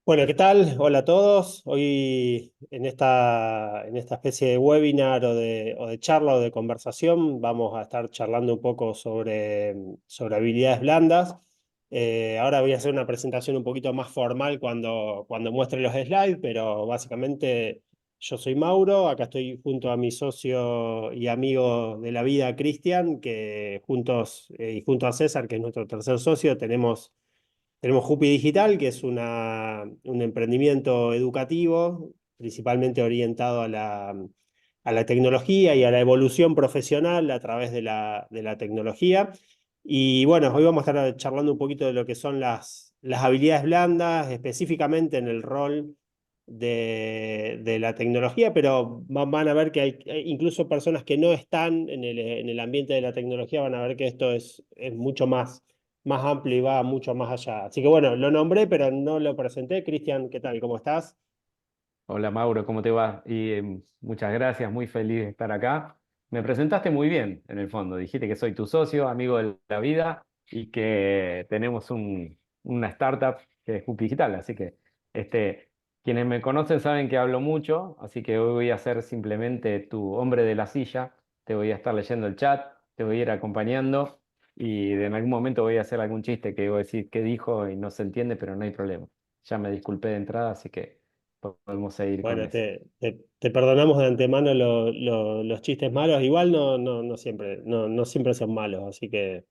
Bueno, ¿qué tal? Hola a todos. Hoy en esta especie de webinar o de charla o de conversación vamos a estar charlando un poco sobre habilidades blandas. Ahora voy a hacer una presentación un poquito más formal cuando muestre los slides, pero básicamente yo soy Mauro, acá estoy junto a mi socio y amigo de la vida, Cristian, que juntos y junto a César, que es nuestro tercer socio, tenemos Jupi Digital, que es un emprendimiento educativo, principalmente orientado a la tecnología y a la evolución profesional a través de la tecnología. Y bueno, hoy vamos a estar charlando un poquito de lo que son las habilidades blandas, específicamente en el rol de la tecnología, pero van a ver que hay incluso personas que no están en el ambiente de la tecnología, van a ver que esto es mucho más amplio y va mucho más allá. Así que bueno, lo nombré, pero no lo presenté. Cristian, ¿qué tal? ¿Cómo estás? Hola Mauro, ¿cómo te va? Muchas gracias, muy feliz de estar acá. Me presentaste muy bien, en el fondo. Dijiste que soy tu socio, amigo de la vida y que tenemos una startup que es Hoop Digital. Así que este, quienes me conocen saben que hablo mucho, así que hoy voy a ser simplemente tu hombre de la silla. Te voy a estar leyendo el chat, te voy a ir acompañando y en algún momento voy a hacer algún chiste que voy a decir qué dijo y no se entiende, pero no hay problema. Ya me disculpé de entrada, así que podemos seguir con Bueno, eso. te perdonamos de antemano los chistes malos. Igual no siempre son malos, así que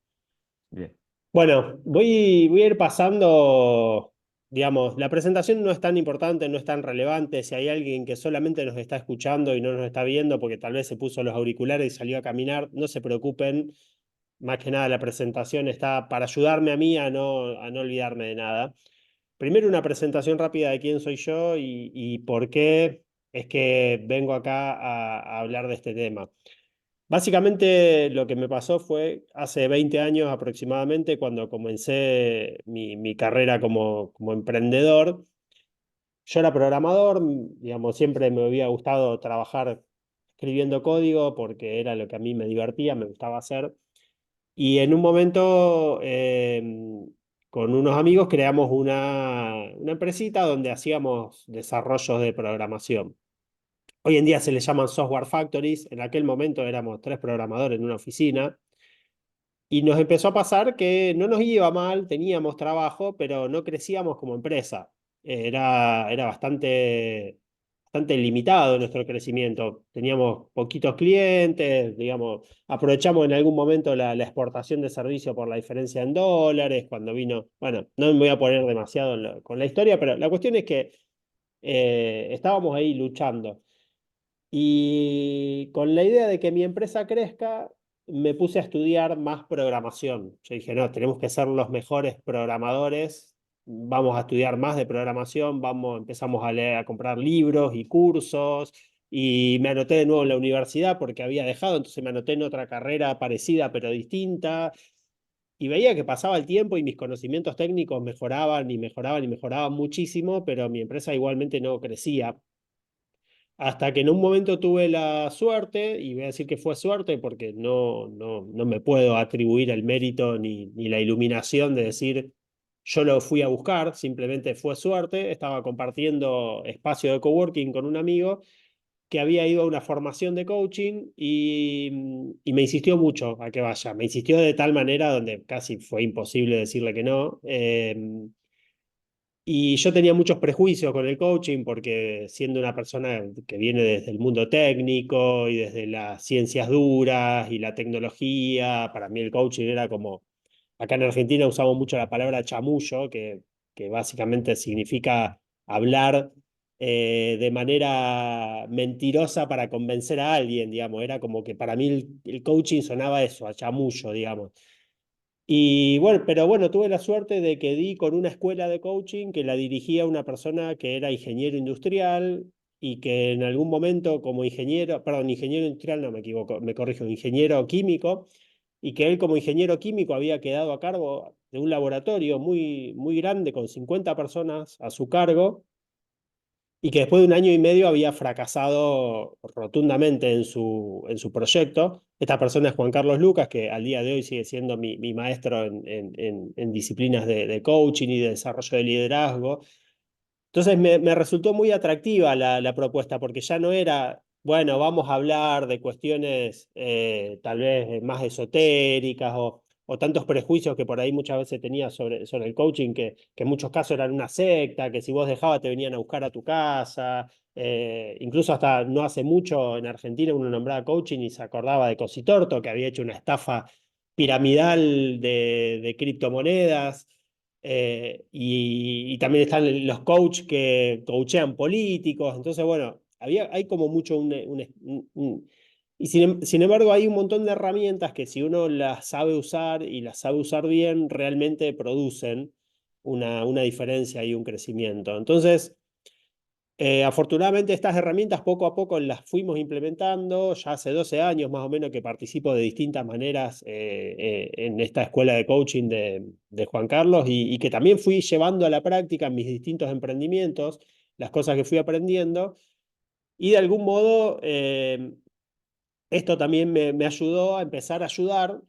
Bien. bueno, voy a ir pasando, digamos, la presentación no es tan importante, no es tan relevante. Si hay alguien que solamente nos está escuchando y no nos está viendo porque tal vez se puso los auriculares y salió a caminar, no se preocupen. Más que nada, la presentación está para ayudarme a mí a no olvidarme de nada. Primero, una presentación rápida de quién soy yo y por qué es que vengo acá a hablar de este tema. Básicamente lo que me pasó fue hace 20 años aproximadamente, cuando comencé mi carrera como emprendedor. Yo era programador, digamos, siempre me había gustado trabajar escribiendo código porque era lo que a mí me divertía, me gustaba hacer. Y en un momento, con unos amigos, creamos una empresita donde hacíamos desarrollos de programación. Hoy en día se le llaman software factories. En aquel momento éramos tres programadores en una oficina. Y nos empezó a pasar que no nos iba mal, teníamos trabajo, pero no crecíamos como empresa. Era bastante limitado nuestro crecimiento. Teníamos poquitos clientes, digamos, aprovechamos en algún momento la exportación de servicio por la diferencia en dólares, cuando vino, bueno, no me voy a poner demasiado con la historia, pero la cuestión es que estábamos ahí luchando. Y con la idea de que mi empresa crezca, me puse a estudiar más programación. Yo dije, no, tenemos que ser los mejores programadores, vamos a estudiar más de programación, empezamos a leer, a comprar libros y cursos, y me anoté de nuevo en la universidad porque había dejado, entonces me anoté en otra carrera parecida pero distinta, y veía que pasaba el tiempo y mis conocimientos técnicos mejoraban y mejoraban y mejoraban muchísimo, pero mi empresa igualmente no crecía. Hasta que en un momento tuve la suerte, y voy a decir que fue suerte porque no me puedo atribuir el mérito ni la iluminación de decir yo lo fui a buscar, simplemente fue suerte. Estaba compartiendo espacio de coworking con un amigo que había ido a una formación de coaching y me insistió mucho a que vaya. Me insistió de tal manera donde casi fue imposible decirle que no. Y yo tenía muchos prejuicios con el coaching porque siendo una persona que viene desde el mundo técnico y desde las ciencias duras y la tecnología, para mí el coaching era como, acá en Argentina usamos mucho la palabra chamullo, que básicamente significa hablar de manera mentirosa para convencer a alguien, digamos. Era como que para mí el coaching sonaba eso, a chamullo, digamos. Y bueno, pero bueno, tuve la suerte de que di con una escuela de coaching que la dirigía una persona que era ingeniero industrial y que en algún momento como ingeniero, perdón, ingeniero industrial, no me equivoco, me corrijo, ingeniero químico, y que él como ingeniero químico había quedado a cargo de un laboratorio muy, muy grande con 50 personas a su cargo y que después de un año y medio había fracasado rotundamente en su proyecto. Esta persona es Juan Carlos Lucas, que al día de hoy sigue siendo mi maestro en disciplinas de coaching y de desarrollo de liderazgo. Entonces me resultó muy atractiva la propuesta, porque ya no era, bueno, vamos a hablar de cuestiones tal vez más esotéricas o tantos prejuicios que por ahí muchas veces tenía sobre el coaching, que en muchos casos eran una secta, que si vos dejabas te venían a buscar a tu casa. Incluso hasta no hace mucho en Argentina uno nombraba coaching y se acordaba de Cositorto, que había hecho una estafa piramidal de criptomonedas. Y también están los coaches que coachean políticos. Entonces, bueno, hay como mucho y sin embargo, hay un montón de herramientas que si uno las sabe usar y las sabe usar bien, realmente producen una diferencia y un crecimiento. Entonces, afortunadamente estas herramientas poco a poco las fuimos implementando. Ya hace 12 años más o menos que participo de distintas maneras en esta escuela de coaching de Juan Carlos y que también fui llevando a la práctica en mis distintos emprendimientos, las cosas que fui aprendiendo. Y de algún modo esto también me ayudó a empezar a ayudar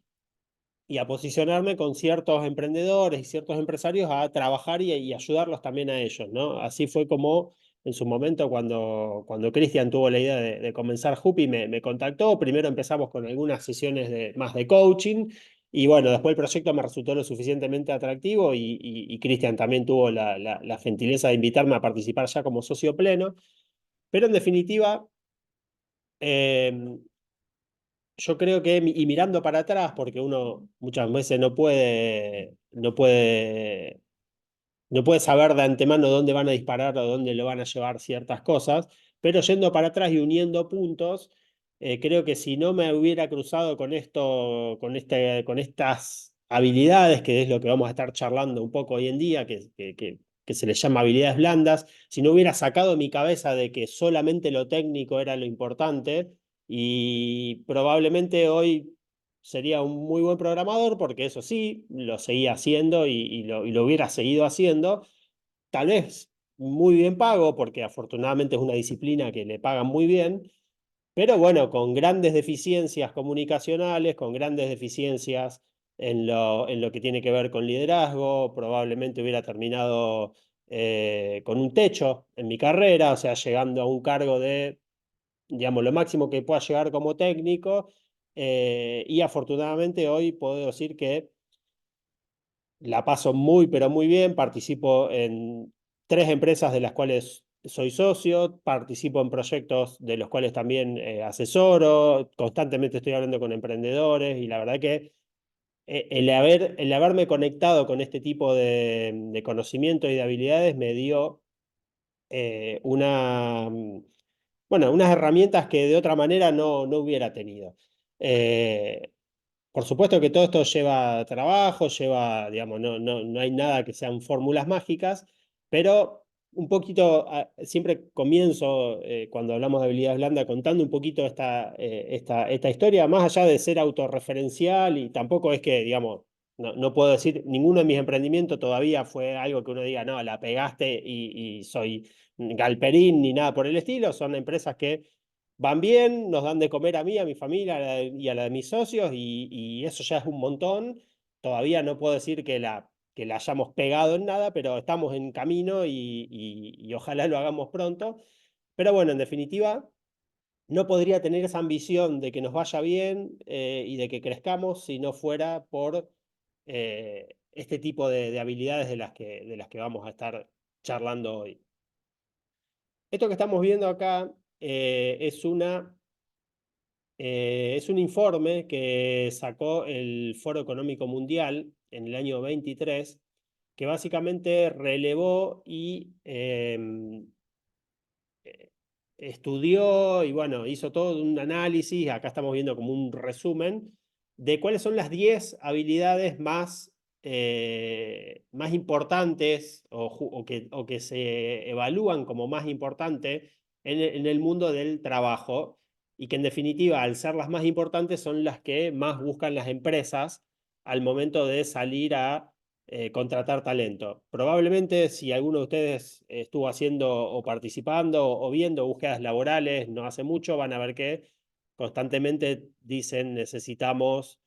y a posicionarme con ciertos emprendedores y ciertos empresarios a trabajar y ayudarlos también a ellos, ¿no? Así fue como en su momento cuando Cristian tuvo la idea de comenzar Jupi, me contactó. Primero empezamos con algunas sesiones más de coaching y bueno, después el proyecto me resultó lo suficientemente atractivo y Cristian también tuvo la gentileza de invitarme a participar ya como socio pleno. Pero en definitiva, eh, yo creo que, y mirando para atrás, porque uno muchas veces no puede saber de antemano dónde van a disparar o dónde lo van a llevar ciertas cosas, pero yendo para atrás y uniendo puntos, creo que si no me hubiera cruzado con esto, con estas habilidades, que es lo que vamos a estar charlando un poco hoy en día, que se les llama habilidades blandas, si no hubiera sacado de mi cabeza de que solamente lo técnico era lo importante, y probablemente hoy sería un muy buen programador, porque eso sí, lo seguía haciendo y lo hubiera seguido haciendo. Tal vez muy bien pago, porque afortunadamente es una disciplina que le pagan muy bien, pero bueno, con grandes deficiencias comunicacionales, con grandes deficiencias en lo que tiene que ver con liderazgo. Probablemente hubiera terminado con un techo en mi carrera, o sea, llegando a un cargo de, digamos, lo máximo que pueda llegar como técnico. Y afortunadamente hoy puedo decir que la paso muy, pero muy bien. Participo en 3 empresas de las cuales soy socio, participo en proyectos de los cuales también asesoro, constantemente estoy hablando con emprendedores y la verdad que el haberme conectado con este tipo de conocimiento y de habilidades me dio bueno, unas herramientas que de otra manera no hubiera tenido. Eh, por supuesto que todo esto lleva trabajo, digamos, no hay nada que sean fórmulas mágicas, pero un poquito, siempre comienzo cuando hablamos de habilidades blandas contando un poquito esta historia, más allá de ser autorreferencial y tampoco es que, digamos, no puedo decir, ninguno de mis emprendimientos todavía fue algo que uno diga, no, la pegaste y soy galperín ni nada por el estilo. Son empresas que van bien, nos dan de comer a mí, a mi familia y a la de mis socios, y eso ya es un montón. Todavía no puedo decir que la hayamos pegado en nada, pero estamos en camino y ojalá lo hagamos pronto. Pero bueno, en definitiva, no podría tener esa ambición de que nos vaya bien y de que crezcamos si no fuera por este tipo de habilidades de las que vamos a estar charlando hoy. Esto que estamos viendo acá es un informe que sacó el Foro Económico Mundial en el año 23, que básicamente relevó y eh, estudió y bueno, hizo todo un análisis. Acá estamos viendo como un resumen de cuáles son las 10 habilidades más importantes o que se evalúan como más importantes en el mundo del trabajo, y que en definitiva, al ser las más importantes, son las que más buscan las empresas al momento de salir a contratar talento. Probablemente si alguno de ustedes estuvo haciendo o participando o viendo búsquedas laborales no hace mucho, van a ver que constantemente dicen necesitamos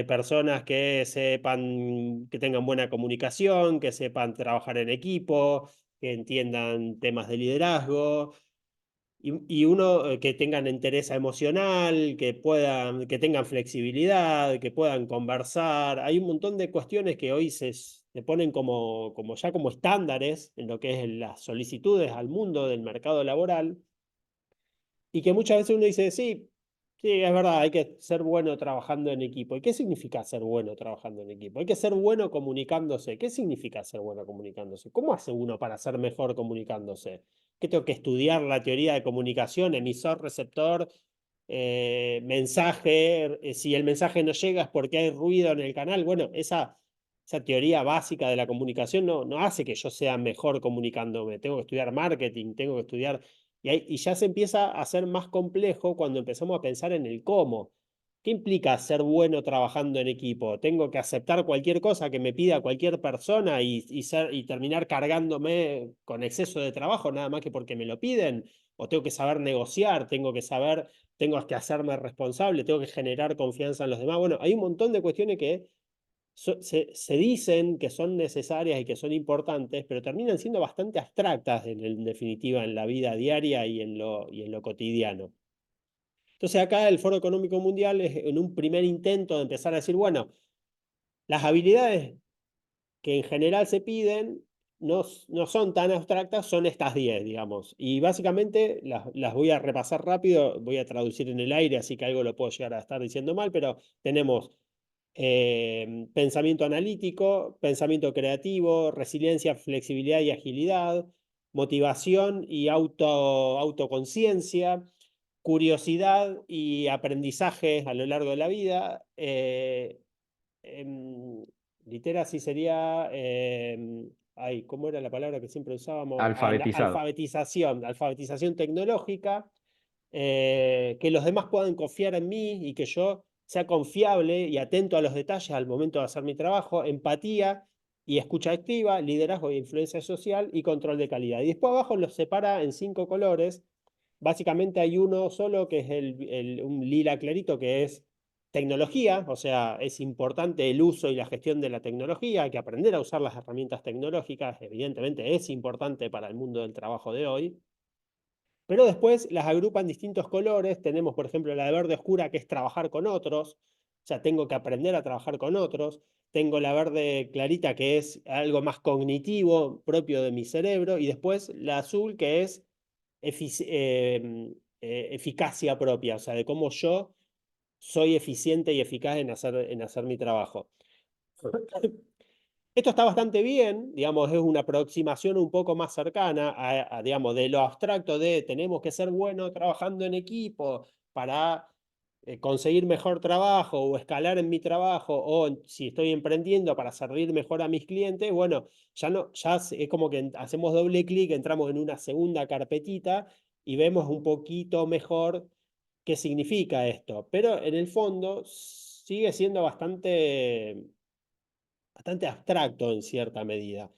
personas que sepan, que tengan buena comunicación, que sepan trabajar en equipo, que entiendan temas de liderazgo, y uno que tengan entereza emocional, que tengan flexibilidad, que puedan conversar. Hay un montón de cuestiones que hoy se ponen como ya como estándares en lo que es las solicitudes al mundo del mercado laboral, y que muchas veces uno dice, sí, sí, es verdad, hay que ser bueno trabajando en equipo. ¿Y qué significa ser bueno trabajando en equipo? Hay que ser bueno comunicándose. ¿Qué significa ser bueno comunicándose? ¿Cómo hace uno para ser mejor comunicándose? ¿Qué tengo que estudiar la teoría de comunicación, emisor, receptor, mensaje? Si el mensaje no llega es porque hay ruido en el canal. Bueno, esa teoría básica de la comunicación no hace que yo sea mejor comunicándome. Tengo que estudiar marketing, tengo que estudiar y ya se empieza a ser más complejo cuando empezamos a pensar en el cómo. ¿Qué implica ser bueno trabajando en equipo? ¿Tengo que aceptar cualquier cosa que me pida cualquier persona y terminar cargándome con exceso de trabajo nada más que porque me lo piden? ¿O tengo que saber negociar? ¿Tengo que hacerme responsable? ¿Tengo que generar confianza en los demás? Bueno, hay un montón de cuestiones que se dicen que son necesarias y que son importantes, pero terminan siendo bastante abstractas en definitiva en la vida diaria y en lo cotidiano. Entonces acá el Foro Económico Mundial es en un primer intento de empezar a decir, bueno, las habilidades que en general se piden no son tan abstractas, son estas 10, digamos. Y básicamente las voy a repasar rápido, voy a traducir en el aire, así que algo lo puedo llegar a estar diciendo mal, pero tenemos pensamiento analítico, pensamiento creativo, resiliencia, flexibilidad y agilidad, motivación y autoconciencia, curiosidad y aprendizaje a lo largo de la vida. Em, Literacy sería, ay, ¿cómo era la palabra que siempre usábamos? Alfabetizado. Alfabetización tecnológica, que los demás puedan confiar en mí y que yo sea confiable y atento a los detalles al momento de hacer mi trabajo, empatía y escucha activa, liderazgo e influencia social y control de calidad. Y después abajo los separa en 5 colores. Básicamente hay uno solo que es un lila clarito que es tecnología, o sea, es importante el uso y la gestión de la tecnología, hay que aprender a usar las herramientas tecnológicas, evidentemente es importante para el mundo del trabajo de hoy, pero después las agrupan distintos colores. Tenemos, por ejemplo, la de verde oscura, que es trabajar con otros, o sea, tengo que aprender a trabajar con otros. Tengo la verde clarita, que es algo más cognitivo, propio de mi cerebro, y después la azul, que es eficacia propia, o sea, de cómo yo soy eficiente y eficaz en hacer mi trabajo. Esto está bastante bien, digamos, es una aproximación un poco más cercana digamos, de lo abstracto de tenemos que ser buenos trabajando en equipo para conseguir mejor trabajo o escalar en mi trabajo o si estoy emprendiendo para servir mejor a mis clientes. Bueno, ya no, es como que hacemos doble clic, entramos en una segunda carpetita y vemos un poquito mejor qué significa esto, pero en el fondo sigue siendo bastante abstracto en cierta medida.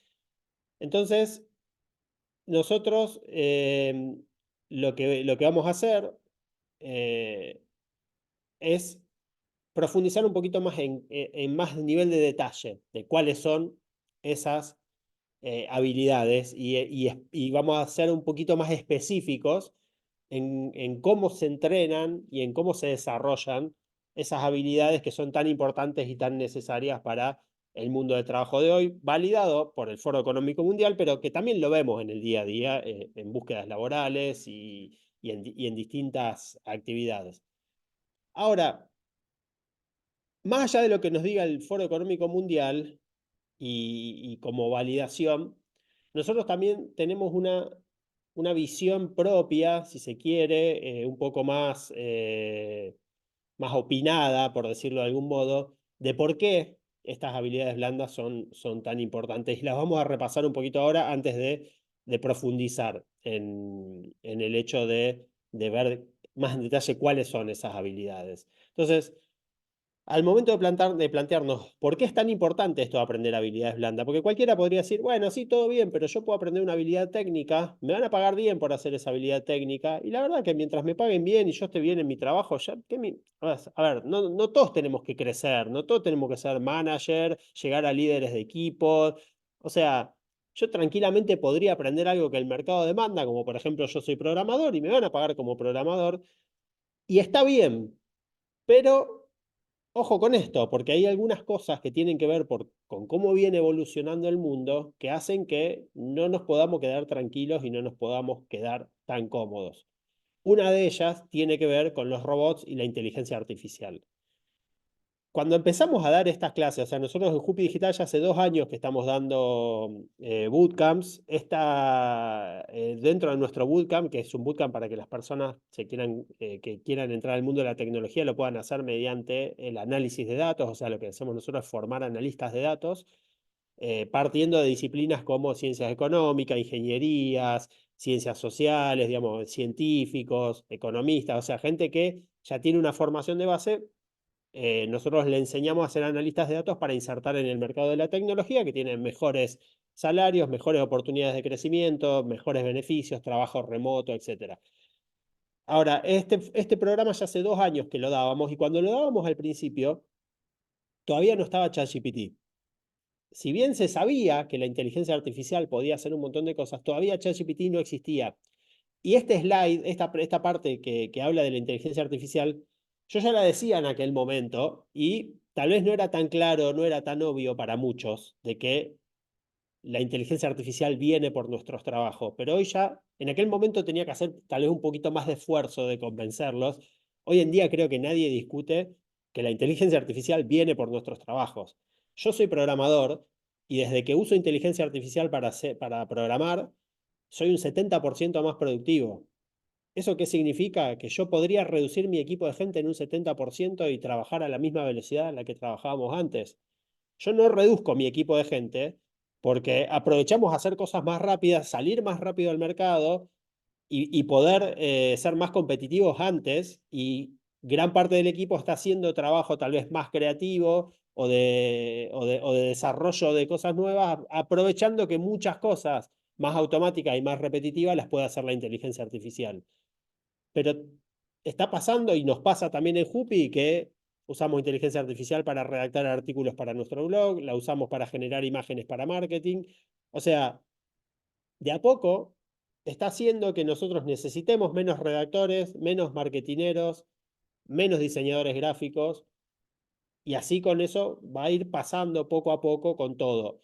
Entonces, nosotros lo que vamos a hacer eh, es profundizar un poquito más en más nivel de detalle de cuáles son esas habilidades y vamos a ser un poquito más específicos en cómo se entrenan y en cómo se desarrollan esas habilidades que son tan importantes y tan necesarias para el mundo del trabajo de hoy, validado por el Foro Económico Mundial, pero que también lo vemos en el día a día en búsquedas laborales y en distintas actividades. Ahora, más allá de lo que nos diga el Foro Económico Mundial y como validación, nosotros también tenemos una visión propia, si se quiere, un poco más opinada, por decirlo de algún modo, de por qué estas habilidades blandas son tan importantes. Y las vamos a repasar un poquito ahora antes de profundizar en el hecho de ver más en detalle cuáles son esas habilidades. Entonces, al momento de plantearnos por qué es tan importante esto de aprender habilidades blandas, porque cualquiera podría decir, bueno, sí, todo bien, pero yo puedo aprender una habilidad técnica, me van a pagar bien por hacer esa habilidad técnica, y la verdad que mientras me paguen bien y yo esté bien en mi trabajo, ya, a ver, no todos tenemos que crecer, no todos tenemos que ser manager, llegar a líderes de equipos, o sea, yo tranquilamente podría aprender algo que el mercado demanda, como por ejemplo yo soy programador y me van a pagar como programador, y está bien, pero ojo con esto, porque hay algunas cosas que tienen que ver con cómo viene evolucionando el mundo que hacen que no nos podamos quedar tranquilos y no nos podamos quedar tan cómodos. Una de ellas tiene que ver con los robots y la inteligencia artificial. Cuando empezamos a dar estas clases, o sea, nosotros en Jupi Digital ya hace 2 años que estamos dando bootcamps. Dentro de nuestro bootcamp, que es un bootcamp para que las personas que quieran entrar al mundo de la tecnología lo puedan hacer mediante el análisis de datos, o sea, lo que hacemos nosotros es formar analistas de datos, partiendo de disciplinas como ciencias económicas, ingenierías, ciencias sociales, digamos, científicos, economistas, o sea, gente que ya tiene una formación de base. Nosotros le enseñamos a ser analistas de datos para insertar en el mercado de la tecnología, que tienen mejores salarios, mejores oportunidades de crecimiento, mejores beneficios, trabajo remoto, etcétera. Ahora, este programa ya hace 2 años que lo dábamos y cuando lo dábamos al principio, todavía no estaba ChatGPT. Si bien se sabía que la inteligencia artificial podía hacer un montón de cosas, todavía ChatGPT no existía. Y este slide, esta parte que habla de la inteligencia artificial, yo ya la decía en aquel momento y tal vez no era tan claro, no era tan obvio para muchos de que la inteligencia artificial viene por nuestros trabajos, pero hoy ya, en aquel momento tenía que hacer tal vez un poquito más de esfuerzo de convencerlos. Hoy en día creo que nadie discute que la inteligencia artificial viene por nuestros trabajos. Yo soy programador y desde que uso inteligencia artificial para programar, soy un 70% más productivo. ¿Eso qué significa? Que yo podría reducir mi equipo de gente en un 70% y trabajar a la misma velocidad a la que trabajábamos antes. Yo no reduzco mi equipo de gente porque aprovechamos a hacer cosas más rápidas, salir más rápido al mercado y poder ser más competitivos antes, y gran parte del equipo está haciendo trabajo tal vez más creativo o de desarrollo de cosas nuevas, aprovechando que muchas cosas más automáticas y más repetitivas las puede hacer la inteligencia artificial. Pero está pasando y nos pasa también en Jupi que usamos inteligencia artificial para redactar artículos para nuestro blog, la usamos para generar imágenes para marketing. O sea, de a poco está haciendo que nosotros necesitemos menos redactores, menos marketineros, menos diseñadores gráficos, y así con eso va a ir pasando poco a poco con todo.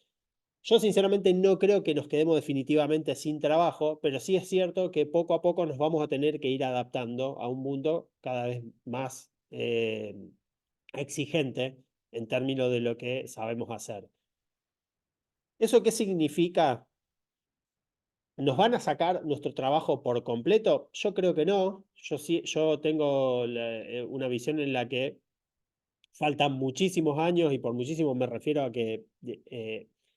Yo sinceramente no creo que nos quedemos definitivamente sin trabajo, pero sí es cierto que poco a poco nos vamos a tener que ir adaptando a un mundo cada vez más exigente en términos de lo que sabemos hacer. ¿Eso qué significa? ¿Nos van a sacar nuestro trabajo por completo? Yo creo que no. Yo tengo una visión en la que faltan muchísimos años, y por muchísimo me refiero a que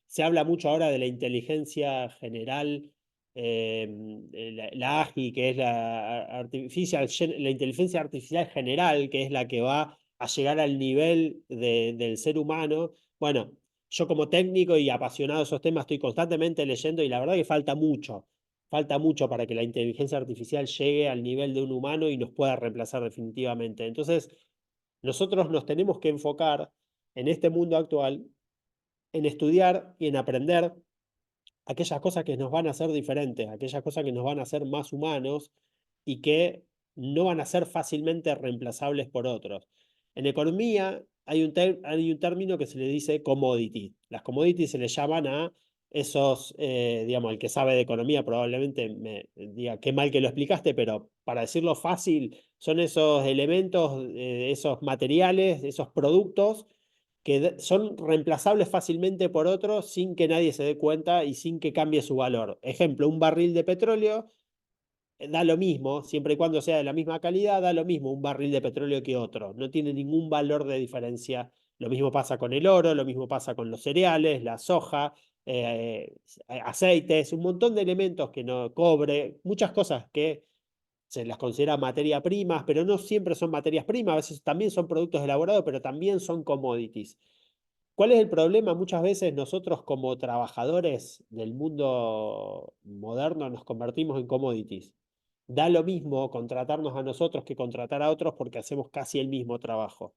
se habla mucho ahora de la inteligencia general, la AGI, que es la inteligencia artificial general, que es la que va a llegar al nivel del ser humano. Bueno, yo como técnico y apasionado de esos temas estoy constantemente leyendo y la verdad que falta mucho para que la inteligencia artificial llegue al nivel de un humano y nos pueda reemplazar definitivamente. Entonces, nosotros nos tenemos que enfocar en este mundo actual en estudiar y en aprender aquellas cosas que nos van a hacer diferentes, aquellas cosas que nos van a hacer más humanos y que no van a ser fácilmente reemplazables por otros. En economía hay un término que se le dice commodity. Las commodities se le llaman a esos, digamos, el que sabe de economía probablemente me diga qué mal que lo explicaste, pero para decirlo fácil, son esos elementos, esos materiales, esos productos que son reemplazables fácilmente por otros sin que nadie se dé cuenta y sin que cambie su valor. Ejemplo, un barril de petróleo da lo mismo, siempre y cuando sea de la misma calidad, da lo mismo un barril de petróleo que otro. No tiene ningún valor de diferencia. Lo mismo pasa con el oro, lo mismo pasa con los cereales, la soja, eh, aceites, un montón de elementos que no cobre, muchas cosas que se las considera materia primas, pero no siempre son materias primas, a veces también son productos elaborados, pero también son commodities. ¿Cuál es el problema? Muchas veces nosotros como trabajadores del mundo moderno nos convertimos en commodities. Da lo mismo contratarnos a nosotros que contratar a otros porque hacemos casi el mismo trabajo.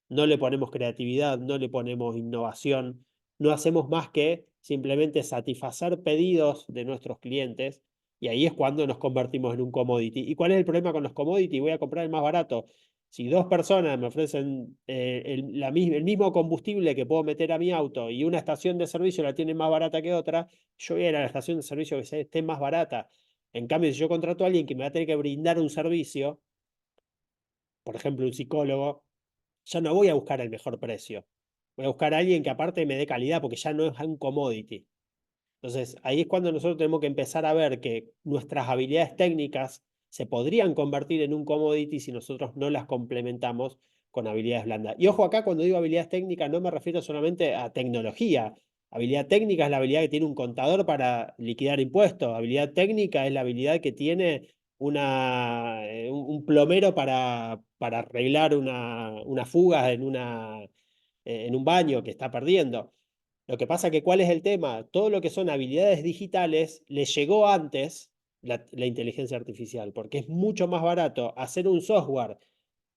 No le ponemos creatividad, no le ponemos innovación, no hacemos más que simplemente satisfacer pedidos de nuestros clientes, y ahí es cuando nos convertimos en un commodity. ¿Y cuál es el problema con los commodities? Voy a comprar el más barato. Si dos personas me ofrecen el mismo combustible que puedo meter a mi auto y una estación de servicio la tiene más barata que otra, yo voy a ir a la estación de servicio que esté más barata. En cambio, si yo contrato a alguien que me va a tener que brindar un servicio, por ejemplo, un psicólogo, ya no voy a buscar el mejor precio. Voy a buscar a alguien que aparte me dé calidad porque ya no es un commodity. Entonces, ahí es cuando nosotros tenemos que empezar a ver que nuestras habilidades técnicas se podrían convertir en un commodity si nosotros no las complementamos con habilidades blandas. Y ojo acá, cuando digo habilidades técnicas, no me refiero solamente a tecnología. Habilidad técnica es la habilidad que tiene un contador para liquidar impuestos. Habilidad técnica es la habilidad que tiene un plomero para arreglar una fuga en un baño que está perdiendo. Lo que pasa que, ¿cuál es el tema? Todo lo que son habilidades digitales le llegó antes la inteligencia artificial, porque es mucho más barato hacer un software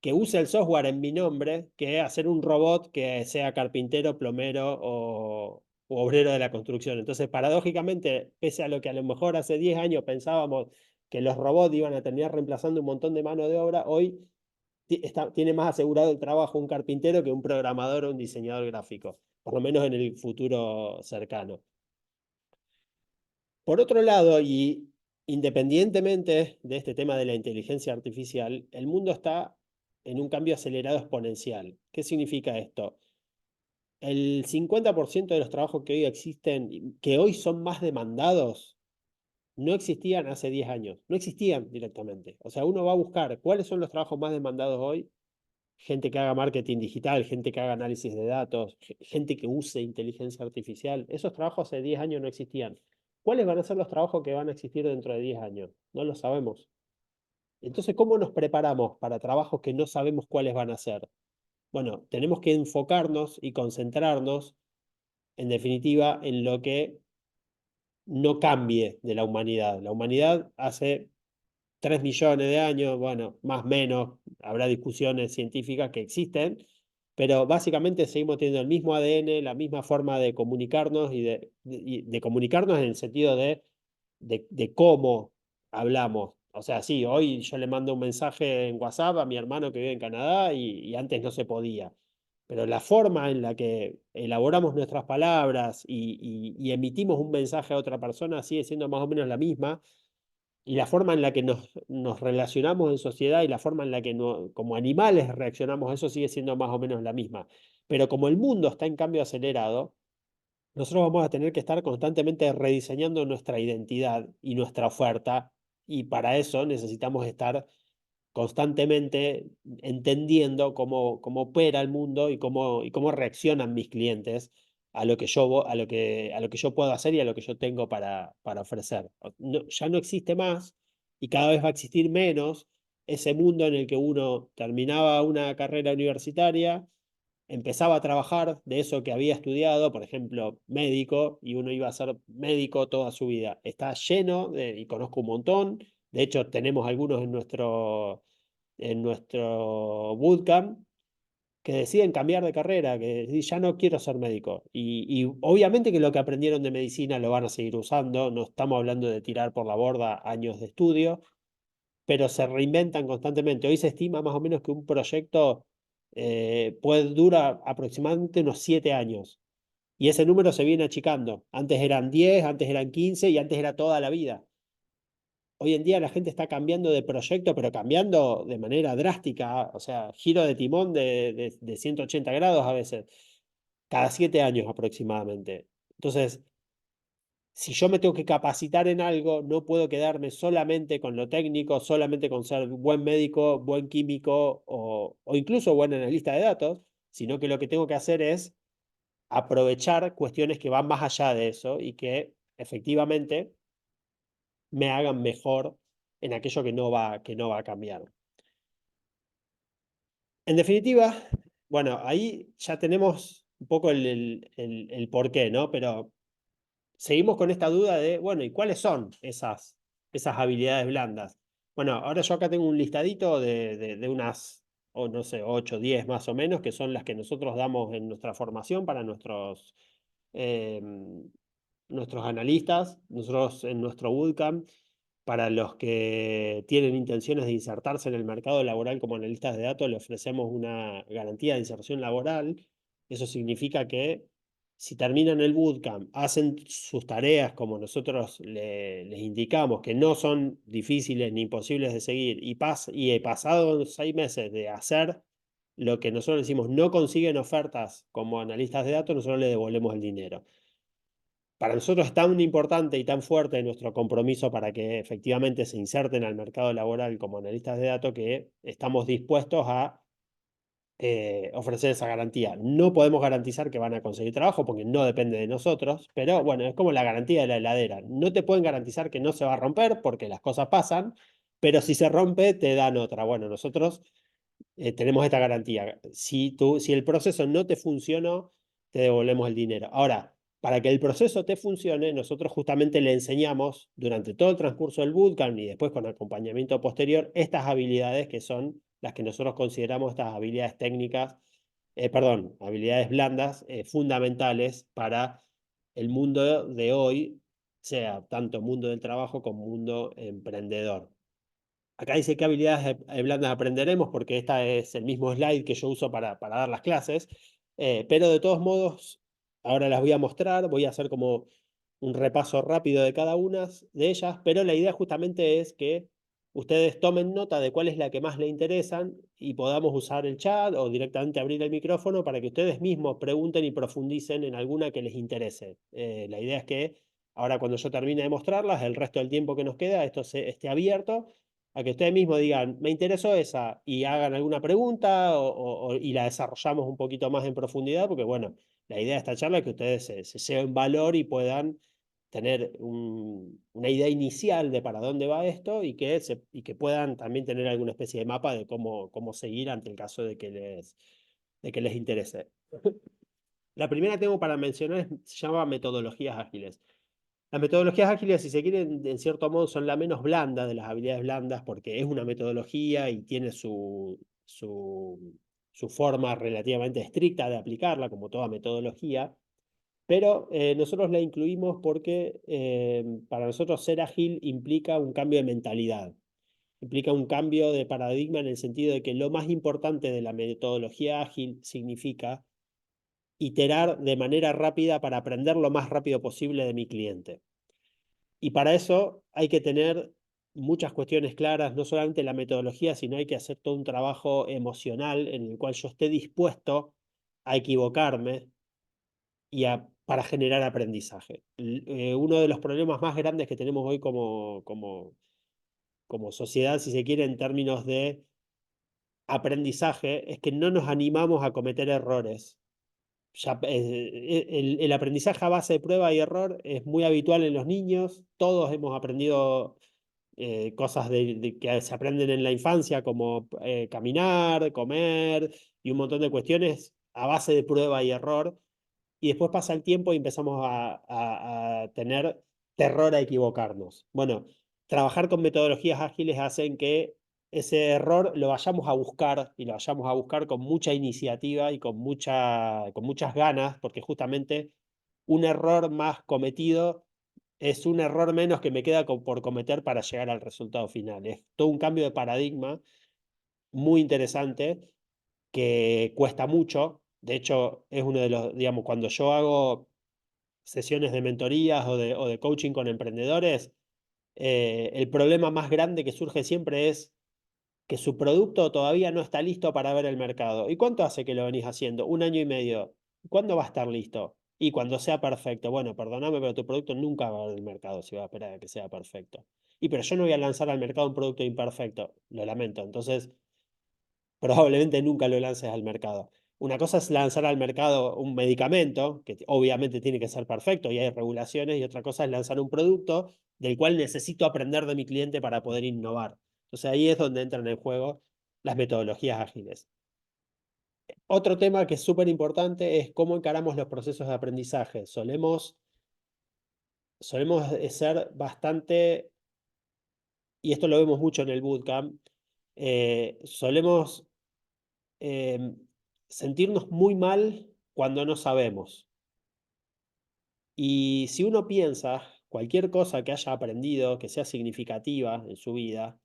que use el software en mi nombre que hacer un robot que sea carpintero, plomero o obrero de la construcción. Entonces, paradójicamente, pese a lo que a lo mejor hace 10 años pensábamos que los robots iban a terminar reemplazando un montón de mano de obra, hoy tiene más asegurado el trabajo un carpintero que un programador o un diseñador gráfico, por lo menos en el futuro cercano. Por otro lado, y independientemente de este tema de la inteligencia artificial, el mundo está en un cambio acelerado exponencial. ¿Qué significa esto? El 50% de los trabajos que hoy existen, que hoy son más demandados, no existían hace 10 años, no existían directamente. O sea, uno va a buscar cuáles son los trabajos más demandados hoy, gente que haga marketing digital, gente que haga análisis de datos, gente que use inteligencia artificial. Esos trabajos hace 10 años no existían. ¿Cuáles van a ser los trabajos que van a existir dentro de 10 años? No lo sabemos. Entonces, ¿cómo nos preparamos para trabajos que no sabemos cuáles van a ser? Bueno, tenemos que enfocarnos y concentrarnos, en definitiva, en lo que no cambie de la humanidad. La humanidad hace 3 millones de años, bueno, más o menos, habrá discusiones científicas que existen, pero básicamente seguimos teniendo el mismo ADN, la misma forma de comunicarnos y de comunicarnos en el sentido de cómo hablamos. O sea, sí, hoy yo le mando un mensaje en WhatsApp a mi hermano que vive en Canadá y antes no se podía. Pero la forma en la que elaboramos nuestras palabras y emitimos un mensaje a otra persona sigue siendo más o menos la misma, y la forma en la que nos relacionamos en sociedad y la forma en la que como animales reaccionamos a eso sigue siendo más o menos la misma. Pero como el mundo está en cambio acelerado, nosotros vamos a tener que estar constantemente rediseñando nuestra identidad y nuestra oferta, y para eso necesitamos estar constantemente entendiendo cómo opera el mundo y cómo reaccionan mis clientes a lo que a lo que yo puedo hacer y a lo que yo tengo para ofrecer. Ya no existe más y cada vez va a existir menos ese mundo en el que uno terminaba una carrera universitaria, empezaba a trabajar de eso que había estudiado, por ejemplo, médico, y uno iba a ser médico toda su vida. Está lleno y conozco un montón. De hecho, tenemos algunos en nuestro bootcamp que deciden cambiar de carrera, que dicen, ya no quiero ser médico. Y obviamente que lo que aprendieron de medicina lo van a seguir usando, no estamos hablando de tirar por la borda años de estudio, pero se reinventan constantemente. Hoy se estima más o menos que un proyecto puede durar aproximadamente unos 7 años. Y ese número se viene achicando. Antes eran 10, antes eran 15 y antes era toda la vida. Hoy en día la gente está cambiando de proyecto, pero cambiando de manera drástica, o sea, giro de timón de 180 grados a veces, cada 7 años aproximadamente. Entonces, si yo me tengo que capacitar en algo, no puedo quedarme solamente con lo técnico, solamente con ser buen médico, buen químico o incluso buen analista de datos, sino que lo que tengo que hacer es aprovechar cuestiones que van más allá de eso y que efectivamente me hagan mejor en aquello que no va a cambiar. En definitiva, bueno, ahí ya tenemos un poco el porqué, ¿no? Pero seguimos con esta duda de, bueno, ¿y cuáles son esas habilidades blandas? Bueno, ahora yo acá tengo un listadito de unas, o no sé, 8, 10 más o menos, que son las que nosotros damos en nuestra formación para nuestros, eh, nuestros analistas, nosotros en nuestro bootcamp, para los que tienen intenciones de insertarse en el mercado laboral como analistas de datos, le ofrecemos una garantía de inserción laboral. Eso significa que si terminan el bootcamp, hacen sus tareas como nosotros les indicamos, que no son difíciles ni imposibles de seguir, y pasado 6 meses de hacer lo que nosotros decimos, no consiguen ofertas como analistas de datos, nosotros le devolvemos el dinero. Para nosotros es tan importante y tan fuerte nuestro compromiso para que efectivamente se inserten al mercado laboral como analistas de datos que estamos dispuestos a ofrecer esa garantía. No podemos garantizar que van a conseguir trabajo porque no depende de nosotros, pero bueno, es como la garantía de la heladera. No te pueden garantizar que no se va a romper porque las cosas pasan, pero si se rompe te dan otra. Bueno, nosotros tenemos esta garantía. Si el proceso no te funcionó, te devolvemos el dinero. Ahora, para que el proceso te funcione, nosotros justamente le enseñamos durante todo el transcurso del bootcamp y después con acompañamiento posterior estas habilidades que son las que nosotros consideramos estas habilidades técnicas, perdón, habilidades blandas fundamentales para el mundo de hoy, sea tanto mundo del trabajo como mundo emprendedor. Acá dice qué habilidades blandas aprenderemos, porque este es el mismo slide que yo uso para dar las clases, pero de todos modos, ahora las voy a mostrar, voy a hacer como un repaso rápido de cada una de ellas, pero la idea justamente es que ustedes tomen nota de cuál es la que más le interesan y podamos usar el chat o directamente abrir el micrófono para que ustedes mismos pregunten y profundicen en alguna que les interese. La idea es que ahora cuando yo termine de mostrarlas, el resto del tiempo que nos queda, esto esté abierto a que ustedes mismos digan, me interesó esa, y hagan alguna pregunta y la desarrollamos un poquito más en profundidad, porque bueno, la idea de esta charla es que ustedes se lleven valor y puedan tener una idea inicial de para dónde va esto y que puedan también tener alguna especie de mapa de cómo seguir ante el caso de que les interese. La primera que tengo para mencionar se llama metodologías ágiles. Las metodologías ágiles, si se quieren, en cierto modo, son la menos blanda de las habilidades blandas porque es una metodología y tiene su forma relativamente estricta de aplicarla, como toda metodología, pero nosotros la incluimos porque para nosotros ser ágil implica un cambio de mentalidad, implica un cambio de paradigma en el sentido de que lo más importante de la metodología ágil significa iterar de manera rápida para aprender lo más rápido posible de mi cliente. Y para eso hay que tener muchas cuestiones claras, no solamente la metodología, sino hay que hacer todo un trabajo emocional en el cual yo esté dispuesto a equivocarme para generar aprendizaje. Uno de los problemas más grandes que tenemos hoy como sociedad, si se quiere, en términos de aprendizaje, es que no nos animamos a cometer errores. El aprendizaje a base de prueba y error es muy habitual en los niños. Todos hemos aprendido cosas que se aprenden en la infancia, como caminar, comer y un montón de cuestiones a base de prueba y error. Y después pasa el tiempo y empezamos a tener terror a equivocarnos. Bueno, trabajar con metodologías ágiles hacen que ese error lo vayamos a buscar y lo vayamos a buscar con mucha iniciativa y con muchas ganas, porque justamente un error más cometido es un error menos que me queda por cometer para llegar al resultado final. Es todo un cambio de paradigma muy interesante que cuesta mucho. De hecho, es uno de los, digamos, cuando yo hago sesiones de mentorías o de coaching con emprendedores, el problema más grande que surge siempre es que su producto todavía no está listo para ver el mercado. ¿Y cuánto hace que lo venís haciendo? 1 año y medio. ¿Cuándo va a estar listo? Y cuando sea perfecto. Bueno, perdóname, pero tu producto nunca va a ver el mercado si va a esperar a que sea perfecto. Y pero yo no voy a lanzar al mercado un producto imperfecto. Lo lamento. Entonces, probablemente nunca lo lances al mercado. Una cosa es lanzar al mercado un medicamento, que obviamente tiene que ser perfecto y hay regulaciones, y otra cosa es lanzar un producto del cual necesito aprender de mi cliente para poder innovar. Entonces ahí es donde entran en juego las metodologías ágiles. Otro tema que es súper importante es cómo encaramos los procesos de aprendizaje. Solemos ser bastante, y esto lo vemos mucho en el bootcamp, solemos eh, sentirnos muy mal cuando no sabemos. Y si uno piensa cualquier cosa que haya aprendido, que sea significativa en su vida,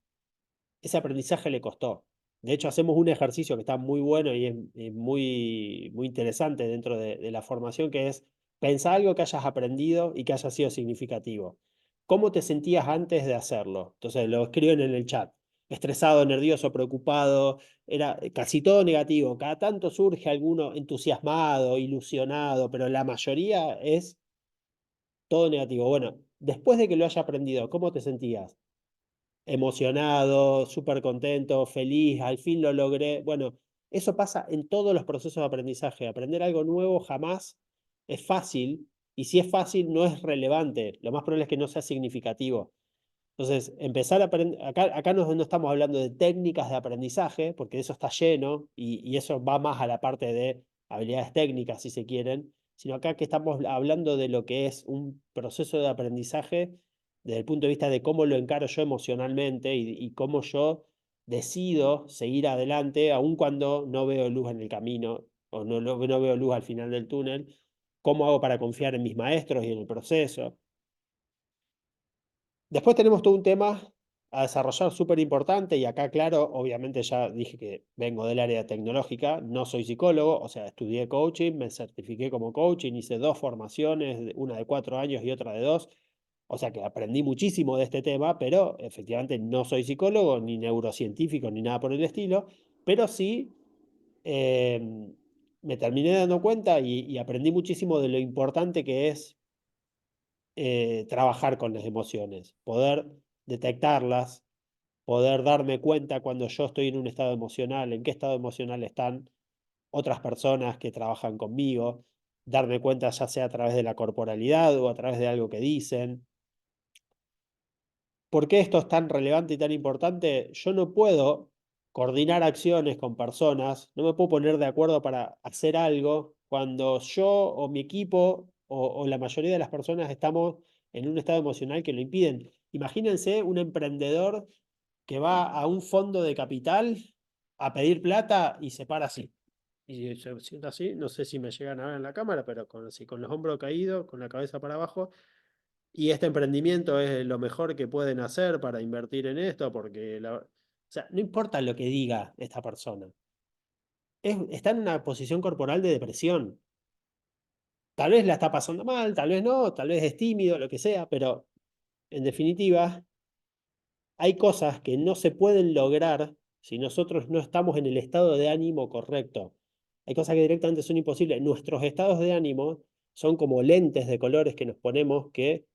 ese aprendizaje le costó. De hecho, hacemos un ejercicio que está muy bueno y es muy, muy interesante dentro de la formación, que es pensar algo que hayas aprendido y que haya sido significativo. ¿Cómo te sentías antes de hacerlo? Entonces lo escriben en el chat. Estresado, nervioso, preocupado, era casi todo negativo. Cada tanto surge alguno entusiasmado, ilusionado, pero la mayoría es todo negativo. Bueno, después de que lo haya aprendido, ¿cómo te sentías? Emocionado, súper contento, feliz, al fin lo logré. Bueno, eso pasa en todos los procesos de aprendizaje. Aprender algo nuevo jamás es fácil, y si es fácil no es relevante. Lo más probable es que no sea significativo. Entonces, empezar a aprender, acá no estamos hablando de técnicas de aprendizaje, porque eso está lleno y eso va más a la parte de habilidades técnicas, si se quieren, sino acá que estamos hablando de lo que es un proceso de aprendizaje desde el punto de vista de cómo lo encaro yo emocionalmente y cómo yo decido seguir adelante, aun cuando no veo luz en el camino o no veo luz al final del túnel. ¿Cómo hago para confiar en mis maestros y en el proceso? Después tenemos todo un tema a desarrollar súper importante y acá, claro, obviamente ya dije que vengo del área tecnológica, no soy psicólogo, o sea, estudié coaching, me certifiqué como coaching, hice dos formaciones, una de 4 años y otra de 2, o sea que aprendí muchísimo de este tema, pero efectivamente no soy psicólogo, ni neurocientífico, ni nada por el estilo, pero sí me terminé dando cuenta y aprendí muchísimo de lo importante que es trabajar con las emociones, poder detectarlas, poder darme cuenta cuando yo estoy en un estado emocional, en qué estado emocional están otras personas que trabajan conmigo, darme cuenta ya sea a través de la corporalidad o a través de algo que dicen. ¿Por qué esto es tan relevante y tan importante? Yo no puedo coordinar acciones con personas, no me puedo poner de acuerdo para hacer algo cuando yo o mi equipo o la mayoría de las personas estamos en un estado emocional que lo impiden. Imagínense un emprendedor que va a un fondo de capital a pedir plata y se para así. Y se sienta así, no sé si me llegan a ver en la cámara, pero así, con los hombros caídos, con la cabeza para abajo, y este emprendimiento es lo mejor que pueden hacer para invertir en esto, porque o sea, no importa lo que diga esta persona, está en una posición corporal de depresión. Tal vez la está pasando mal, tal vez no, tal vez es tímido, lo que sea, pero en definitiva, hay cosas que no se pueden lograr si nosotros no estamos en el estado de ánimo correcto. Hay cosas que directamente son imposibles. Nuestros estados de ánimo son como lentes de colores que nos ponemos que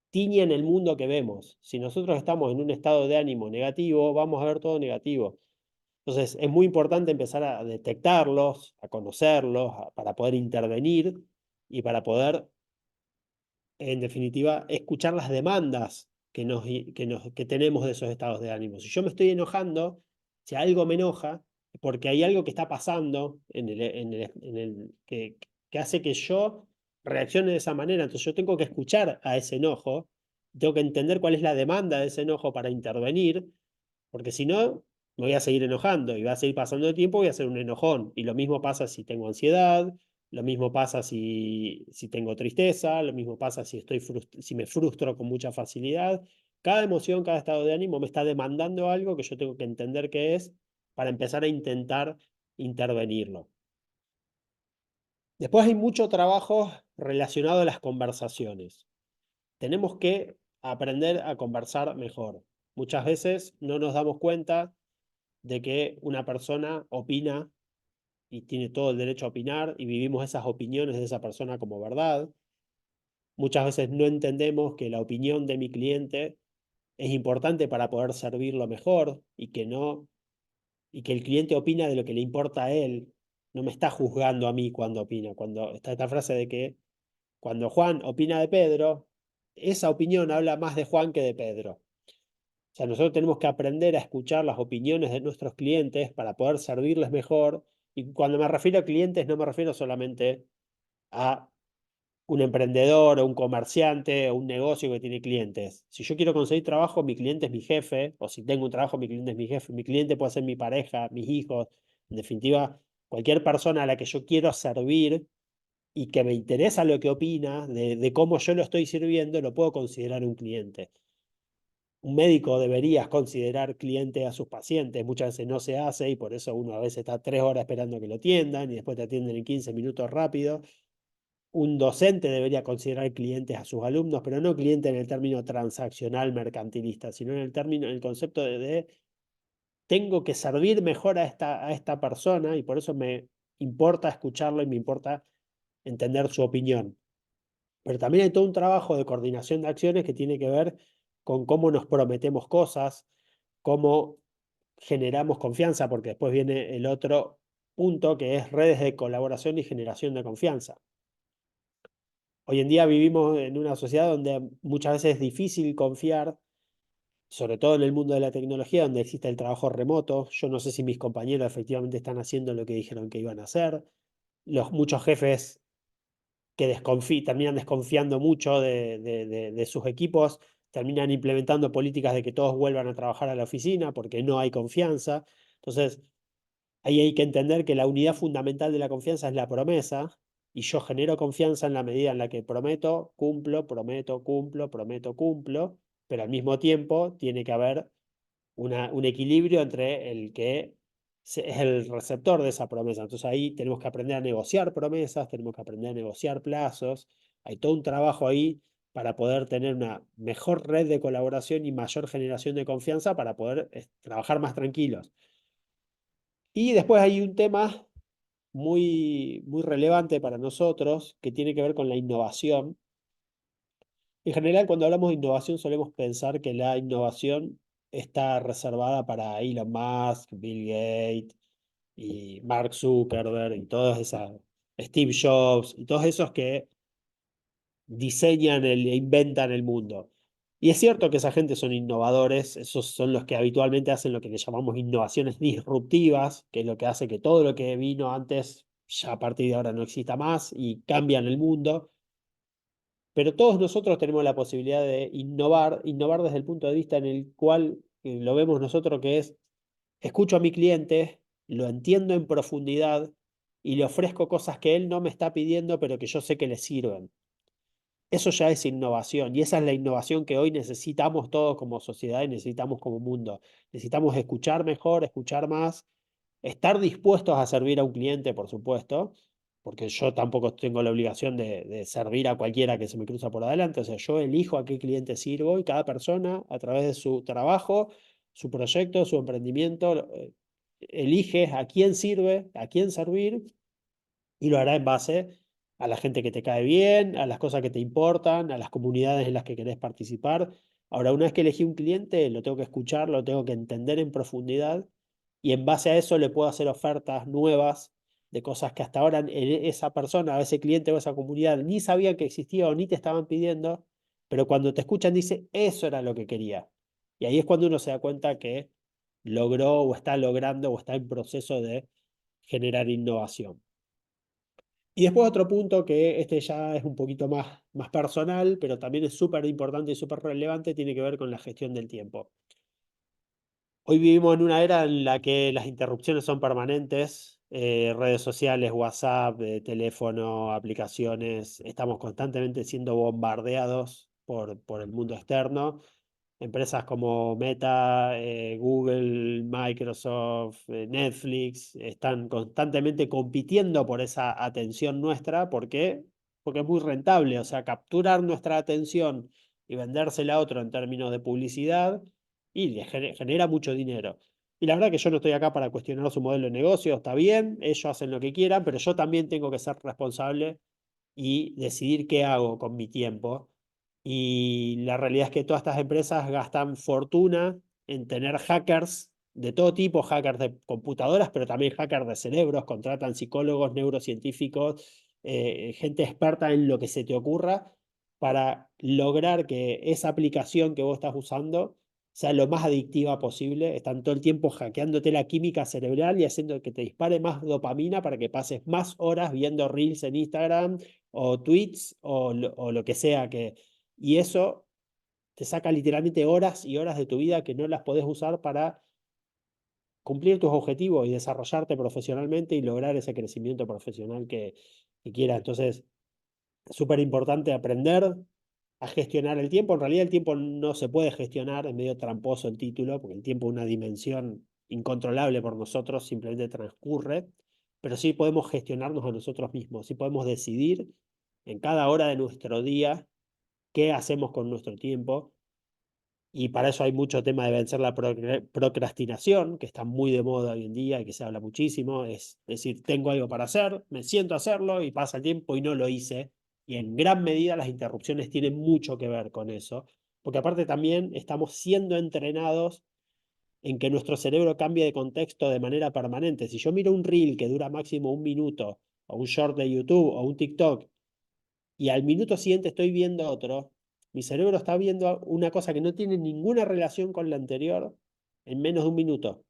tiñen el mundo que vemos. Si nosotros estamos en un estado de ánimo negativo, vamos a ver todo negativo. Entonces, es muy importante empezar a detectarlos, a conocerlos, para poder intervenir y para poder, en definitiva, escuchar las demandas que tenemos de esos estados de ánimo. Si yo me estoy enojando, si algo me enoja, es porque hay algo que está pasando que hace que yo reaccione de esa manera. Entonces yo tengo que escuchar a ese enojo, tengo que entender cuál es la demanda de ese enojo para intervenir, porque si no, me voy a seguir enojando y va a seguir pasando el tiempo, voy a ser un enojón. Y lo mismo pasa si tengo ansiedad, lo mismo pasa si tengo tristeza, lo mismo pasa si me frustro con mucha facilidad. Cada emoción, cada estado de ánimo me está demandando algo que yo tengo que entender qué es para empezar a intentar intervenirlo. Después hay mucho trabajo relacionado a las conversaciones. Tenemos que aprender a conversar mejor. Muchas veces no nos damos cuenta de que una persona opina y tiene todo el derecho a opinar y vivimos esas opiniones de esa persona como verdad. Muchas veces no entendemos que la opinión de mi cliente es importante para poder servirlo mejor y que el cliente opina de lo que le importa a él, no me está juzgando a mí cuando opina. Cuando está esta frase de que cuando Juan opina de Pedro, esa opinión habla más de Juan que de Pedro. O sea, nosotros tenemos que aprender a escuchar las opiniones de nuestros clientes para poder servirles mejor. Y cuando me refiero a clientes, no me refiero solamente a un emprendedor o un comerciante o un negocio que tiene clientes. Si yo quiero conseguir trabajo, mi cliente es mi jefe, o si tengo un trabajo, mi cliente es mi jefe. Mi cliente puede ser mi pareja, mis hijos, en definitiva, cualquier persona a la que yo quiero servir y que me interesa lo que opina, de cómo yo lo estoy sirviendo, lo puedo considerar un cliente. Un médico debería considerar cliente a sus pacientes, muchas veces no se hace y por eso uno a veces está 3 horas esperando que lo atiendan y después te atienden en 15 minutos rápido. Un docente debería considerar clientes a sus alumnos, pero no cliente en el término transaccional mercantilista, sino en el término, en el concepto de tengo que servir mejor a esta persona y por eso me importa escucharlo y me importa entender su opinión. Pero también hay todo un trabajo de coordinación de acciones que tiene que ver con cómo nos prometemos cosas, cómo generamos confianza, porque después viene el otro punto que es redes de colaboración y generación de confianza. Hoy en día vivimos en una sociedad donde muchas veces es difícil confiar, sobre todo en el mundo de la tecnología, donde existe el trabajo remoto. Yo no sé si mis compañeros efectivamente están haciendo lo que dijeron que iban a hacer. Muchos jefes que terminan desconfiando mucho de sus equipos, terminan implementando políticas de que todos vuelvan a trabajar a la oficina porque no hay confianza. Entonces, ahí hay que entender que la unidad fundamental de la confianza es la promesa, y yo genero confianza en la medida en la que prometo, cumplo, prometo, cumplo, prometo, cumplo, pero al mismo tiempo tiene que haber un equilibrio entre el que es el receptor de esa promesa. Entonces ahí tenemos que aprender a negociar promesas, tenemos que aprender a negociar plazos. Hay todo un trabajo ahí para poder tener una mejor red de colaboración y mayor generación de confianza para poder trabajar más tranquilos. Y después hay un tema muy, muy relevante para nosotros que tiene que ver con la innovación. En general, cuando hablamos de innovación, solemos pensar que la innovación está reservada para Elon Musk, Bill Gates y Mark Zuckerberg y todos esas, Steve Jobs y todos esos que diseñan e inventan el mundo. Y es cierto que esa gente son innovadores, esos son los que habitualmente hacen lo que le llamamos innovaciones disruptivas, que es lo que hace que todo lo que vino antes ya a partir de ahora no exista más y cambian el mundo. Pero todos nosotros tenemos la posibilidad de innovar desde el punto de vista en el cual lo vemos nosotros, que es, escucho a mi cliente, lo entiendo en profundidad y le ofrezco cosas que él no me está pidiendo, pero que yo sé que le sirven. Eso ya es innovación y esa es la innovación que hoy necesitamos todos como sociedad y necesitamos como mundo. Necesitamos escuchar mejor, escuchar más, estar dispuestos a servir a un cliente, por supuesto, porque yo tampoco tengo la obligación de servir a cualquiera que se me cruza por adelante. O sea, yo elijo a qué cliente sirvo y cada persona, a través de su trabajo, su proyecto, su emprendimiento, elige a quién sirve, a quién servir y lo hará en base a la gente que te cae bien, a las cosas que te importan, a las comunidades en las que querés participar. Ahora, una vez que elegí un cliente, lo tengo que escuchar, lo tengo que entender en profundidad y en base a eso le puedo hacer ofertas nuevas de cosas que hasta ahora esa persona, o ese cliente o esa comunidad ni sabía que existía o ni te estaban pidiendo, pero cuando te escuchan dice, eso era lo que quería. Y ahí es cuando uno se da cuenta que logró o está logrando o está en proceso de generar innovación. Y después otro punto que este ya es un poquito más personal, pero también es súper importante y súper relevante, tiene que ver con la gestión del tiempo. Hoy vivimos en una era en la que las interrupciones son permanentes, redes sociales, WhatsApp, teléfono, aplicaciones, estamos constantemente siendo bombardeados por el mundo externo. Empresas como Meta, Google, Microsoft, Netflix están constantemente compitiendo por esa atención nuestra. ¿Por qué? Porque es muy rentable, o sea, capturar nuestra atención y vendérsela a otro en términos de publicidad y genera mucho dinero. Y la verdad que yo no estoy acá para cuestionar su modelo de negocio, está bien, ellos hacen lo que quieran, pero yo también tengo que ser responsable y decidir qué hago con mi tiempo. Y la realidad es que todas estas empresas gastan fortuna en tener hackers de todo tipo, hackers de computadoras, pero también hackers de cerebros, contratan psicólogos, neurocientíficos, gente experta en lo que se te ocurra para lograr que esa aplicación que vos estás usando sea lo más adictiva posible. Están todo el tiempo hackeándote la química cerebral y haciendo que te dispare más dopamina para que pases más horas viendo reels en Instagram o tweets o lo que sea que... Y eso te saca literalmente horas y horas de tu vida que no las podés usar para cumplir tus objetivos y desarrollarte profesionalmente y lograr ese crecimiento profesional que quiera. Entonces, es súper importante aprender a gestionar el tiempo. En realidad el tiempo no se puede gestionar, es medio tramposo el título, porque el tiempo es una dimensión incontrolable por nosotros, simplemente transcurre, pero sí podemos gestionarnos a nosotros mismos, sí podemos decidir en cada hora de nuestro día qué hacemos con nuestro tiempo. Y para eso hay mucho tema de vencer la procrastinación, que está muy de moda hoy en día y que se habla muchísimo. Es decir, tengo algo para hacer, me siento a hacerlo y pasa el tiempo y no lo hice. Y en gran medida las interrupciones tienen mucho que ver con eso, porque aparte también estamos siendo entrenados en que nuestro cerebro cambie de contexto de manera permanente. Si yo miro un reel que dura máximo un minuto, o un short de YouTube, o un TikTok, y al minuto siguiente estoy viendo otro, mi cerebro está viendo una cosa que no tiene ninguna relación con la anterior en menos de un minuto.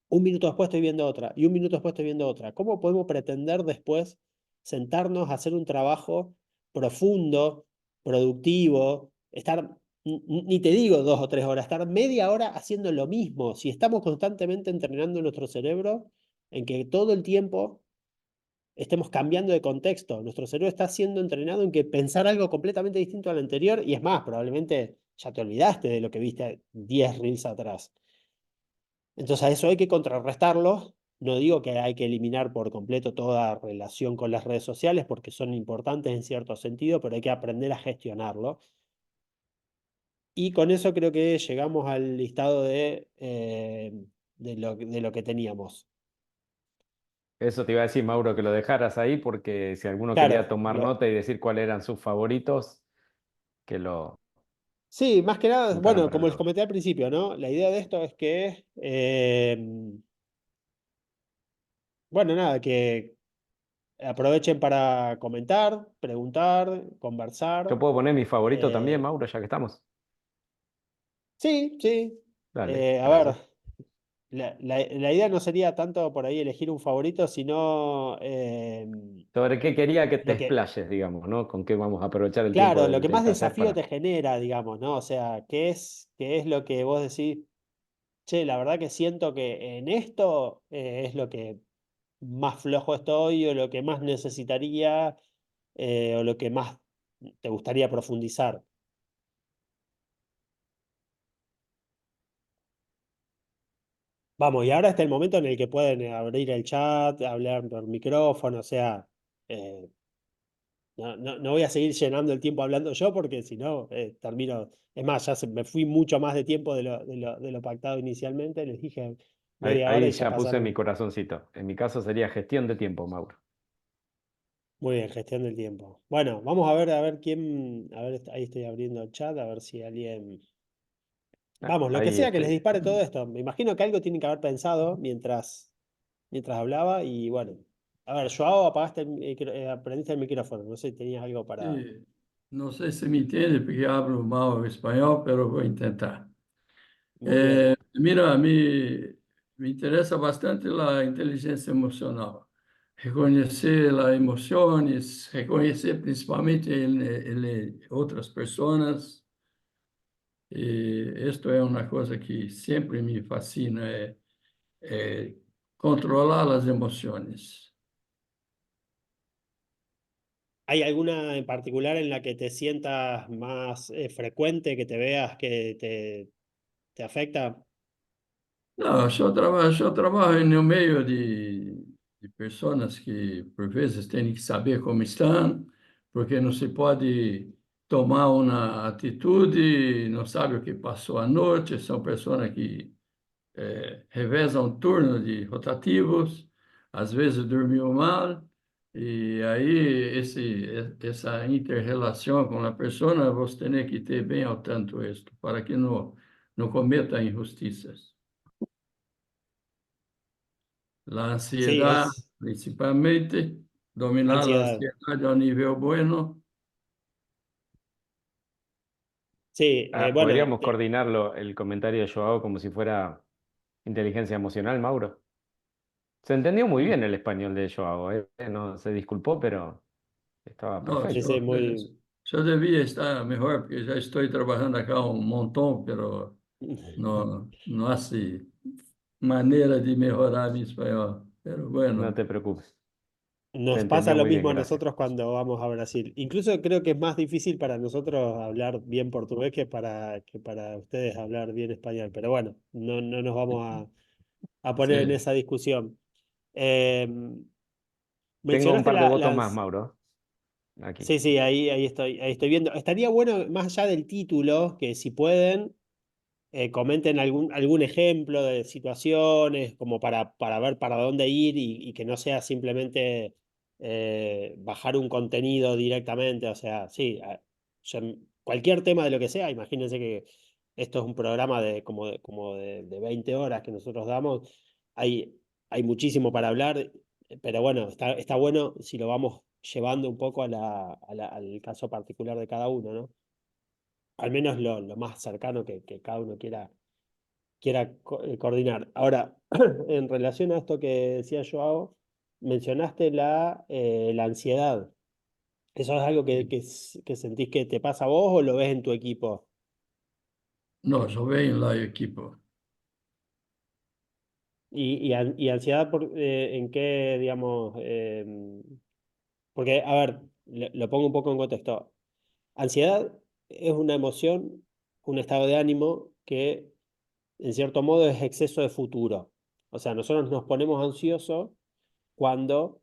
Un minuto después estoy viendo otra y un minuto después estoy viendo otra. ¿Cómo podemos pretender después sentarnos a hacer un trabajo profundo, productivo, estar, ni te digo 2 o 3 horas, estar media hora haciendo lo mismo? Si estamos constantemente entrenando nuestro cerebro en que todo el tiempo estemos cambiando de contexto. Nuestro cerebro está siendo entrenado en que pensar algo completamente distinto al anterior y es más, probablemente ya te olvidaste de lo que viste 10 reels atrás. Entonces a eso hay que contrarrestarlo. No digo que hay que eliminar por completo toda relación con las redes sociales porque son importantes en cierto sentido, pero hay que aprender a gestionarlo. Y con eso creo que llegamos al listado de lo que teníamos. Eso te iba a decir, Mauro, que lo dejaras ahí porque si alguno quería Claro, tomar nota y decir cuáles eran sus favoritos, que lo sí, más que nada, apuntaran bueno, para como les leerlo. comenté al principio, ¿no? La idea de esto es que, bueno, nada, que aprovechen para comentar, preguntar, conversar. Yo puedo poner mi favorito también, Eh, Mauro, ya que estamos. sí, sí. Dale, A ver, gracias. la idea no sería tanto por ahí elegir un favorito, sino ¿Sobre qué quería que te lo que, explayes, digamos, ¿no? ¿Con qué vamos a aprovechar el tiempo claro, lo que del más taller desafío para... te genera, digamos, ¿no? O sea, qué es lo que vos decís? Che, la verdad que siento que en esto es lo que más flojo estoy o lo que más necesitaría o lo que más te gustaría profundizar. Vamos, y ahora está el momento en el que pueden abrir el chat, hablar por micrófono, o sea, eh, no voy a seguir llenando el tiempo hablando yo porque si no, termino, es más, me fui mucho más de tiempo de lo pactado inicialmente, les dije Ahí, media hora ahí y ya ya puse mi pasaron. corazoncito. En mi caso sería gestión de tiempo, Mauro. Muy bien, gestión del tiempo. Bueno, vamos a ver quién, a ver, ahí estoy abriendo el chat, a ver si alguien. Ah, Vamos, lo que ahí sea que les estoy. dispare todo esto. Me imagino que algo tienen que haber pensado mientras hablaba y bueno. A ver, Joao, apagaste aprendiste el micrófono, no sé si tenías algo para. Sí, no sé si me entiende porque hablo mal español, pero voy a intentar. Muy bien. Mira, me interesa bastante la inteligencia emocional. Reconocer las emociones, reconocer principalmente en otras personas. Y esto es una cosa que siempre me fascina, controlar las emociones. ¿Hay alguna en particular en la que te sientas más frecuente, que te veas que te afecta? Não, eu trabalho no meio de pessoas que, por vezes, têm que saber como estão, porque não se pode tomar uma atitude, não sabe o que passou à noite, são pessoas que revezam turno de rotativos, às vezes dormiu mal, e aí essa inter-relação com a pessoa você tem que ter bem ao tanto isto, para que não cometa injustiças. La Sí, ansiedad, es principalmente, dominar la ansiedad. ansiedad a un nivel bueno. Sí, Ah, bueno, podríamos coordinarlo, el comentario de Joao como si fuera inteligencia emocional, Mauro. Se entendió muy bien el español de Joao, ¿eh? No se disculpó, pero estaba No, sí, sí, perfecto. muy. yo debía estar mejor porque ya estoy trabajando acá un montón, pero no hace manera de mejorar mi español. Pero No bueno, te preocupes. Se Nos pasa entendió lo muy bien, mismo a gracias. nosotros cuando vamos a Brasil. Incluso creo que es más difícil para nosotros hablar bien portugués que para ustedes hablar bien español. Pero bueno, no nos vamos a poner en Sí. esa discusión. Eh, Tengo un mencionaste par de votos más, las... Mauro, aquí. Sí, sí, ahí estoy viendo. Estaría bueno, más allá del título, que si pueden, comenten algún ejemplo de situaciones como para ver para dónde ir y que no sea simplemente bajar un contenido directamente. O sea, sí, cualquier tema de lo que sea, imagínense que esto es un programa de 20 horas que nosotros damos. Hay muchísimo para hablar, pero bueno, está bueno si lo vamos llevando un poco al caso particular de cada uno, ¿no? Al menos lo más cercano que cada uno quiera coordinar. Ahora, en relación a esto que decía Joao, mencionaste la ansiedad. ¿Eso es algo que sentís que te pasa a vos o lo ves en tu equipo? No, yo veo en la equipo. Y ansiedad en qué, digamos, porque, a ver, lo pongo un poco en contexto. Ansiedad es una emoción, un estado de ánimo que en cierto modo es exceso de futuro. O sea, nosotros nos ponemos ansiosos cuando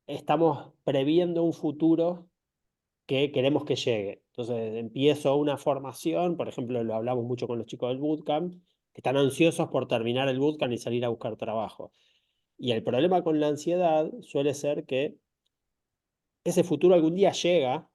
estamos previendo un futuro que queremos que llegue. Entonces, empiezo una formación, por ejemplo, lo hablamos mucho con los chicos del bootcamp, que están ansiosos por terminar el bootcamp y salir a buscar trabajo. Y el problema con la ansiedad suele ser que ese futuro algún día llega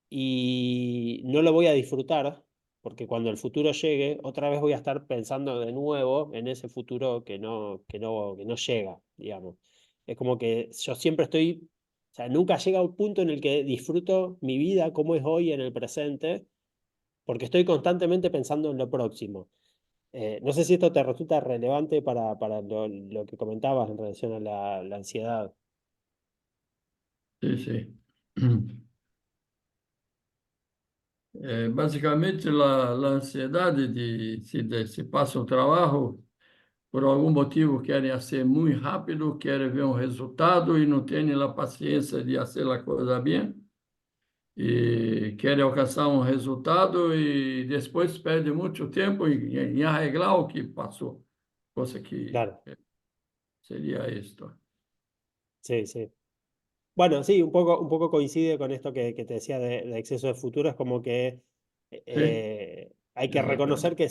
y no lo voy a disfrutar, porque cuando el futuro llegue, otra vez voy a estar pensando de nuevo en ese futuro que no llega, digamos. Es como que yo siempre estoy, o sea, nunca llega un punto en el que disfruto mi vida como es hoy en el presente, porque estoy constantemente pensando en lo próximo. No sé si esto te resulta relevante para lo que comentabas en relación a la ansiedad. Sí, sí. Basicamente, a ansiedade de se passa o trabalho, por algum motivo querem ser muito rápido, querem ver um resultado e não têm a paciência de fazer a coisa bem, e querem alcançar um resultado e depois perdem muito tempo em arreglar o que passou, coisa que Claro, seria isto. sí, sí. Bueno, sí, un poco coincide con esto que te decía de exceso de futuro. Es como que Sim, hay que reconocer exatamente. que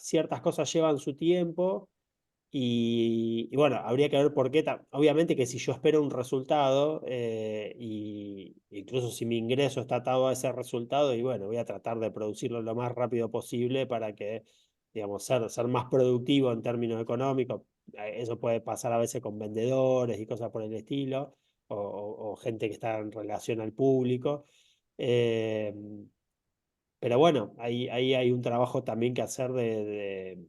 ciertas cosas llevan su tiempo y bueno, habría que ver por qué. Obviamente que si yo espero un resultado y incluso si mi ingreso está atado a ese resultado, y bueno, voy a tratar de producirlo lo más rápido posible para que, digamos, ser más productivo en términos económicos. Eso puede pasar a veces con vendedores y cosas por el estilo, o gente que está en relación al público. Eh, pero bueno, ahí hay un trabajo también que hacer de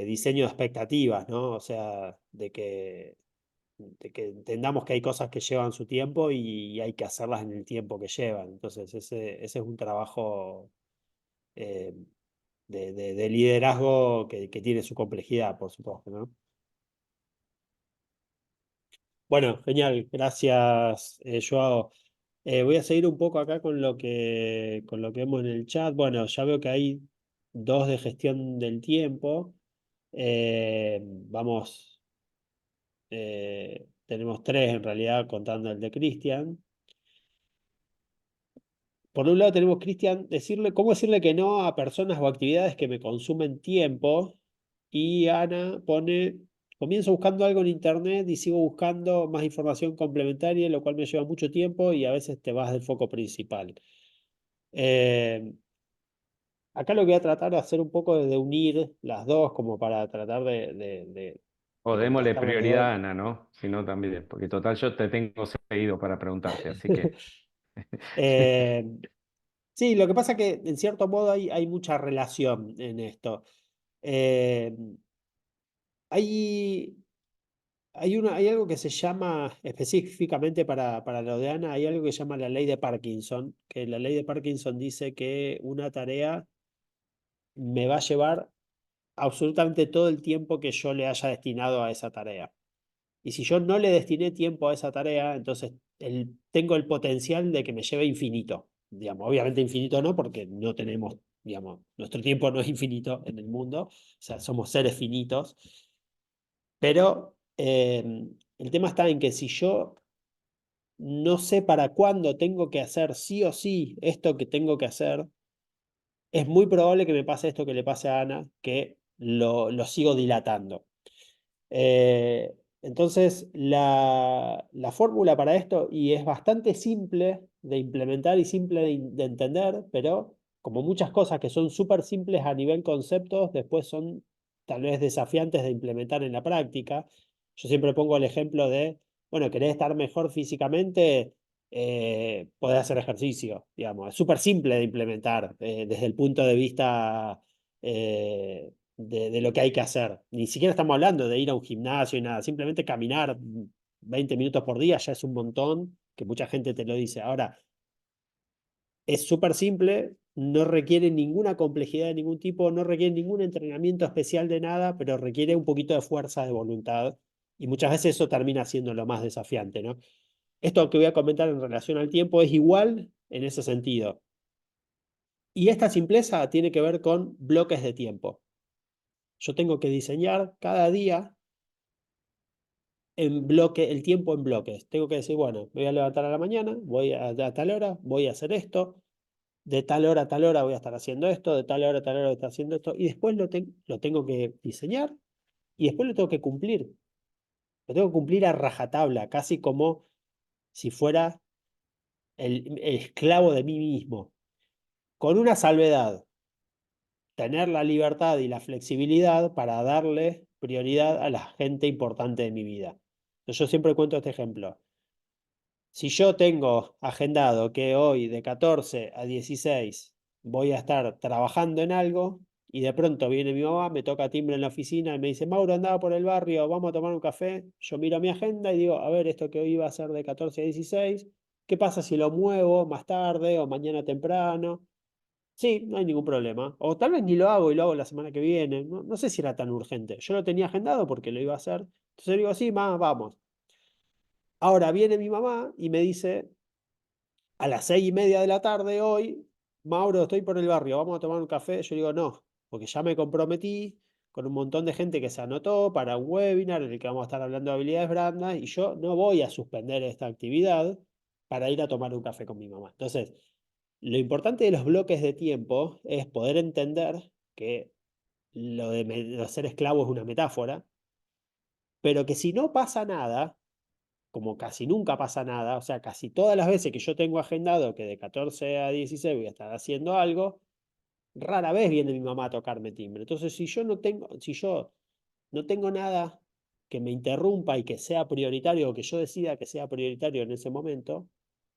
diseño de expectativas, ¿no? O sea, de que entendamos que hay cosas que llevan su tiempo y hay que hacerlas en el tiempo que llevan. Entonces, ese es un trabajo eh, de liderazgo que tiene su complejidad, por supuesto, ¿no? Bueno, genial, gracias, Joao. Voy a seguir un poco acá con lo que vemos en el chat. Bueno, ya veo que hay dos de gestión del tiempo. Vamos, tenemos tres en realidad contando el de Cristian. Por un lado tenemos Cristian, cómo decirle que no a personas o actividades que me consumen tiempo. Y Ana pone, comienzo buscando algo en internet y sigo buscando más información complementaria, lo cual me lleva mucho tiempo y a veces te vas del foco principal. Eh, acá lo que voy a tratar de hacer un poco es de unir las dos como para tratar O de démosle contestar las dos. prioridad a Ana, ¿no? Si no, también, porque total yo te tengo seguido para preguntarte, así que... Eh, sí, lo que pasa que en cierto modo hay mucha relación en esto. Eh, hay, hay algo que se llama, específicamente para lo de Ana, hay algo que se llama la ley de Parkinson, que la ley de Parkinson dice que una tarea me va a llevar absolutamente todo el tiempo que yo le haya destinado a esa tarea. Y si yo no le destiné tiempo a esa tarea, entonces tengo el potencial de que me lleve infinito. Digamos, obviamente infinito no, porque no tenemos, digamos, nuestro tiempo no es infinito en el mundo, o sea, somos seres finitos. Pero el tema está en que si yo no sé para cuándo tengo que hacer sí o sí esto que tengo que hacer, es muy probable que me pase esto que le pase a Ana, que lo sigo dilatando. Entonces, la fórmula para esto, y es bastante simple de implementar y simple de entender, pero como muchas cosas que son súper simples a nivel conceptos, después son tal vez desafiantes de implementar en la práctica. Yo siempre pongo el ejemplo de, bueno, querés estar mejor físicamente, podés hacer ejercicio, digamos. Es súper simple de implementar desde el punto de vista de lo que hay que hacer. Ni siquiera estamos hablando de ir a un gimnasio y nada, simplemente caminar 20 minutos por día ya es un montón, que mucha gente te lo dice. Ahora, es súper simple, no requiere ninguna complejidad de ningún tipo, no requiere ningún entrenamiento especial de nada, pero requiere un poquito de fuerza de voluntad y muchas veces eso termina siendo lo más desafiante, ¿no? Esto que voy a comentar en relación al tiempo es igual en ese sentido. Y esta simpleza tiene que ver con bloques de tiempo. Yo tengo que diseñar cada día en bloque, el tiempo en bloques. Tengo que decir, bueno, me voy a levantar a la mañana, voy a tal hora, voy a hacer esto, de tal hora a tal hora voy a estar haciendo esto, de tal hora a tal hora voy a estar haciendo esto, y después lo tengo que diseñar y después lo tengo que cumplir. Lo tengo que cumplir a rajatabla, casi como si fuera el esclavo de mí mismo, con una salvedad, tener la libertad y la flexibilidad para darle prioridad a la gente importante de mi vida. Entonces, yo siempre cuento este ejemplo. Si yo tengo agendado que hoy de 14 a 16 voy a estar trabajando en algo y de pronto viene mi mamá, me toca timbre en la oficina y me dice, Mauro, andaba por el barrio, vamos a tomar un café. Yo miro mi agenda y digo, a ver, esto que hoy iba a ser de 14 a 16, ¿qué pasa si lo muevo más tarde o mañana temprano? Sí, no hay ningún problema. O tal vez ni lo hago y lo hago la semana que viene. No, no sé si era tan urgente. Yo lo tenía agendado porque lo iba a hacer. Entonces digo, sí, más, vamos. Ahora viene mi mamá y me dice, a las 6:30 de la tarde hoy, Mauro, estoy por el barrio, vamos a tomar un café. Yo digo, no, porque ya me comprometí con un montón de gente que se anotó para un webinar en el que vamos a estar hablando de habilidades blandas y yo no voy a suspender esta actividad para ir a tomar un café con mi mamá. Entonces, lo importante de los bloques de tiempo es poder entender que lo de ser esclavo es una metáfora, pero que si no pasa nada, como casi nunca pasa nada, o sea, casi todas las veces que yo tengo agendado que de 14 a 16 voy a estar haciendo algo, rara vez viene mi mamá a tocarme timbre. Entonces, si yo no tengo nada que me interrumpa y que sea prioritario o que yo decida que sea prioritario en ese momento,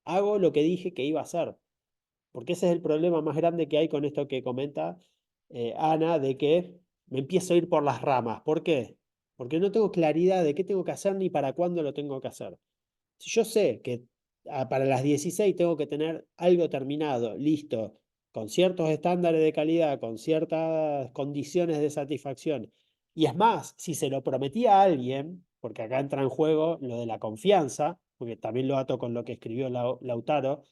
hago lo que dije que iba a hacer. Porque ese es el problema más grande que hay con esto que comenta Ana, de que me empiezo a ir por las ramas. ¿Por qué? Porque no tengo claridad de qué tengo que hacer ni para cuándo lo tengo que hacer. Si yo sé que para las 16 tengo que tener algo terminado, listo, con ciertos estándares de calidad, con ciertas condiciones de satisfacción, y es más, si se lo prometí a alguien, porque acá entra en juego lo de la confianza, porque también lo ato con lo que escribió Lautaro,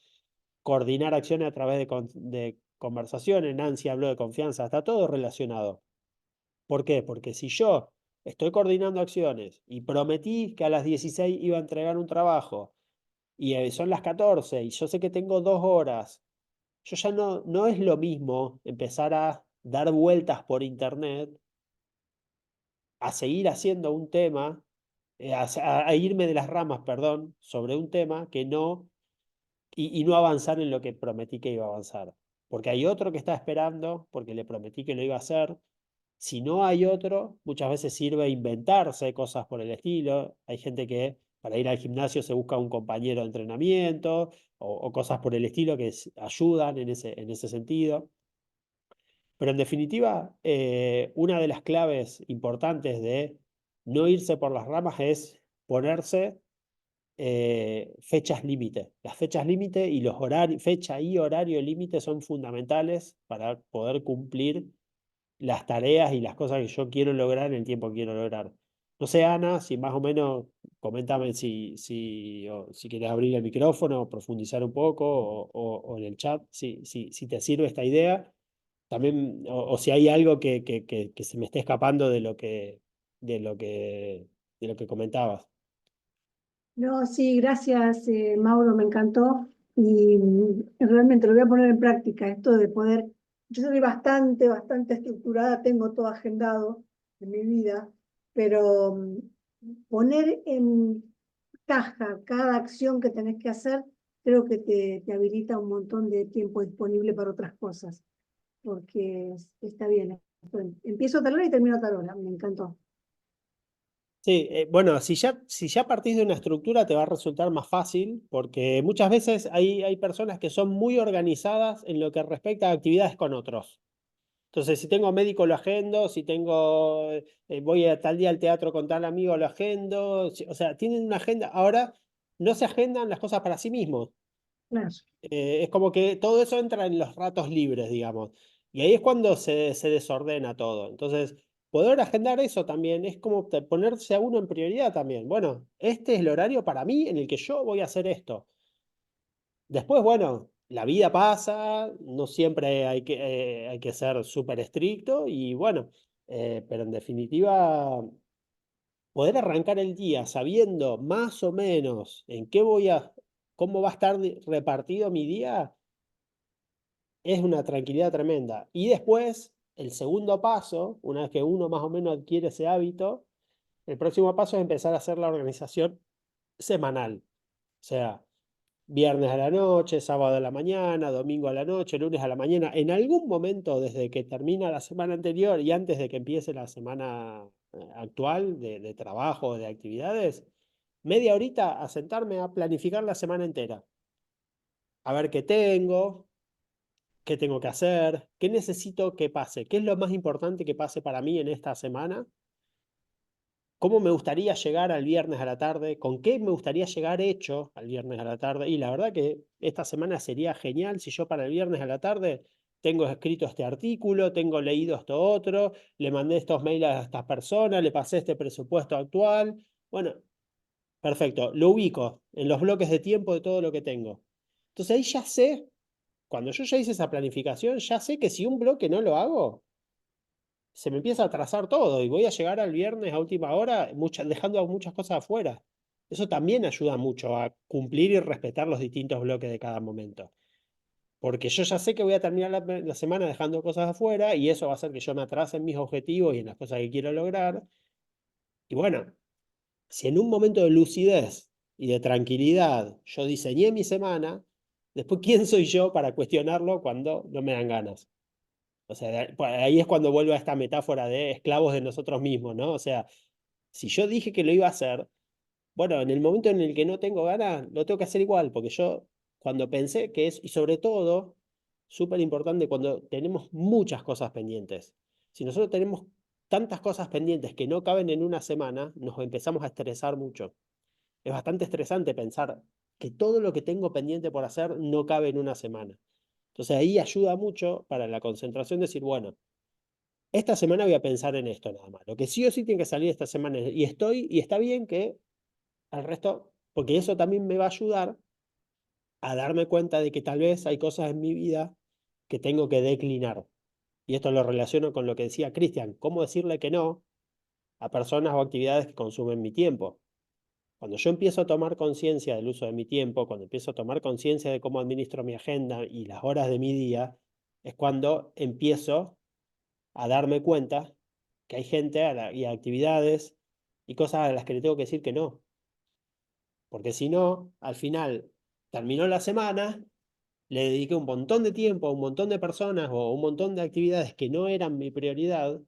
coordinar acciones a través de conversaciones, Nancy habló de confianza, está todo relacionado. ¿Por qué? Porque si yo estoy coordinando acciones y prometí que a las 16 iba a entregar un trabajo y son las 14 y yo sé que tengo 2 horas, yo ya no es lo mismo empezar a dar vueltas por internet, a seguir haciendo un tema, a irme de las ramas, perdón, sobre un tema que no y no avanzar en lo que prometí que iba a avanzar. Porque hay otro que está esperando, porque le prometí que lo iba a hacer. Si no hay otro, muchas veces sirve inventarse cosas por el estilo. Hay gente que para ir al gimnasio se busca un compañero de entrenamiento o cosas por el estilo que ayudan en ese sentido. Pero en definitiva, una de las claves importantes de no irse por las ramas es ponerse fechas límite. Las fechas límite y los horarios, fecha y horario límite son fundamentales para poder cumplir las tareas y las cosas que yo quiero lograr en el tiempo que quiero lograr. No sé, Ana, si más o menos, coméntame si quieres abrir el micrófono o profundizar un poco o en el chat, si te sirve esta idea. También, o si hay algo que se me esté escapando de lo que, de lo que comentabas. No, sí, gracias, Mauro, me encantó y realmente lo voy a poner en práctica, esto de poder, yo soy bastante estructurada, tengo todo agendado en mi vida, pero poner en caja cada acción que tenés que hacer, creo que te habilita un montón de tiempo disponible para otras cosas, porque está bien. Empiezo a tal hora y termino a tal hora, me encantó. Sí, bueno, si ya partís de una estructura te va a resultar más fácil, porque muchas veces hay personas que son muy organizadas en lo que respecta a actividades con otros. Entonces, si tengo médico, lo agendo, si tengo, voy a tal día al teatro con tal amigo, lo agendo. O sea, tienen una agenda. Ahora no se agendan las cosas para sí mismos. Claro. Es como que todo eso entra en los ratos libres, digamos. Y ahí es cuando se desordena todo. Entonces, poder agendar eso también es como ponerse a uno en prioridad también. Bueno, este es el horario para mí en el que yo voy a hacer esto. Después, bueno, la vida pasa, no siempre hay que ser súper estricto y bueno, pero en definitiva, poder arrancar el día sabiendo más o menos en qué cómo va a estar repartido mi día, es una tranquilidad tremenda. Y después, el segundo paso, una vez que uno más o menos adquiere ese hábito, el próximo paso es empezar a hacer la organización semanal. O sea, viernes a la noche, sábado a la mañana, domingo a la noche, lunes a la mañana, en algún momento desde que termina la semana anterior y antes de que empiece la semana actual de trabajo, de actividades, media horita a sentarme a planificar la semana entera, a ver qué tengo que hacer, qué necesito que pase, qué es lo más importante que pase para mí en esta semana, cómo me gustaría llegar al viernes a la tarde, con qué me gustaría llegar hecho al viernes a la tarde. Y la verdad que esta semana sería genial si yo para el viernes a la tarde tengo escrito este artículo, tengo leído esto otro, le mandé estos mails a estas personas, le pasé este presupuesto actual. Bueno, perfecto, lo ubico en los bloques de tiempo de todo lo que tengo. Entonces ahí ya sé, cuando yo ya hice esa planificación, ya sé que si un bloque no lo hago, se me empieza a atrasar todo y voy a llegar al viernes a última hora dejando muchas cosas afuera. Eso también ayuda mucho a cumplir y respetar los distintos bloques de cada momento. Porque yo ya sé que voy a terminar la semana dejando cosas afuera y eso va a hacer que yo me atrase en mis objetivos y en las cosas que quiero lograr. Y bueno, si en un momento de lucidez y de tranquilidad yo diseñé mi semana, después ¿quién soy yo para cuestionarlo cuando no me dan ganas? O sea, ahí es cuando vuelvo a esta metáfora de esclavos de nosotros mismos, ¿no? O sea, si yo dije que lo iba a hacer, bueno, en el momento en el que no tengo ganas, lo tengo que hacer igual, porque yo cuando pensé que es, y sobre todo, súper importante cuando tenemos muchas cosas pendientes. Si nosotros tenemos tantas cosas pendientes que no caben en una semana, nos empezamos a estresar mucho. Es bastante estresante pensar que todo lo que tengo pendiente por hacer no cabe en una semana. Entonces ahí ayuda mucho para la concentración decir, bueno, esta semana voy a pensar en esto nada más. Lo que sí o sí tiene que salir esta semana. Y está bien que al resto, porque eso también me va a ayudar a darme cuenta de que tal vez hay cosas en mi vida que tengo que declinar. Y esto lo relaciono con lo que decía Cristian, cómo decirle que no a personas o actividades que consumen mi tiempo. Cuando yo empiezo a tomar conciencia del uso de mi tiempo, cuando empiezo a tomar conciencia de cómo administro mi agenda y las horas de mi día, es cuando empiezo a darme cuenta que hay gente y actividades y cosas a las que le tengo que decir que no. Porque si no, al final terminó la semana, le dediqué un montón de tiempo a un montón de personas o un montón de actividades que no eran mi prioridad,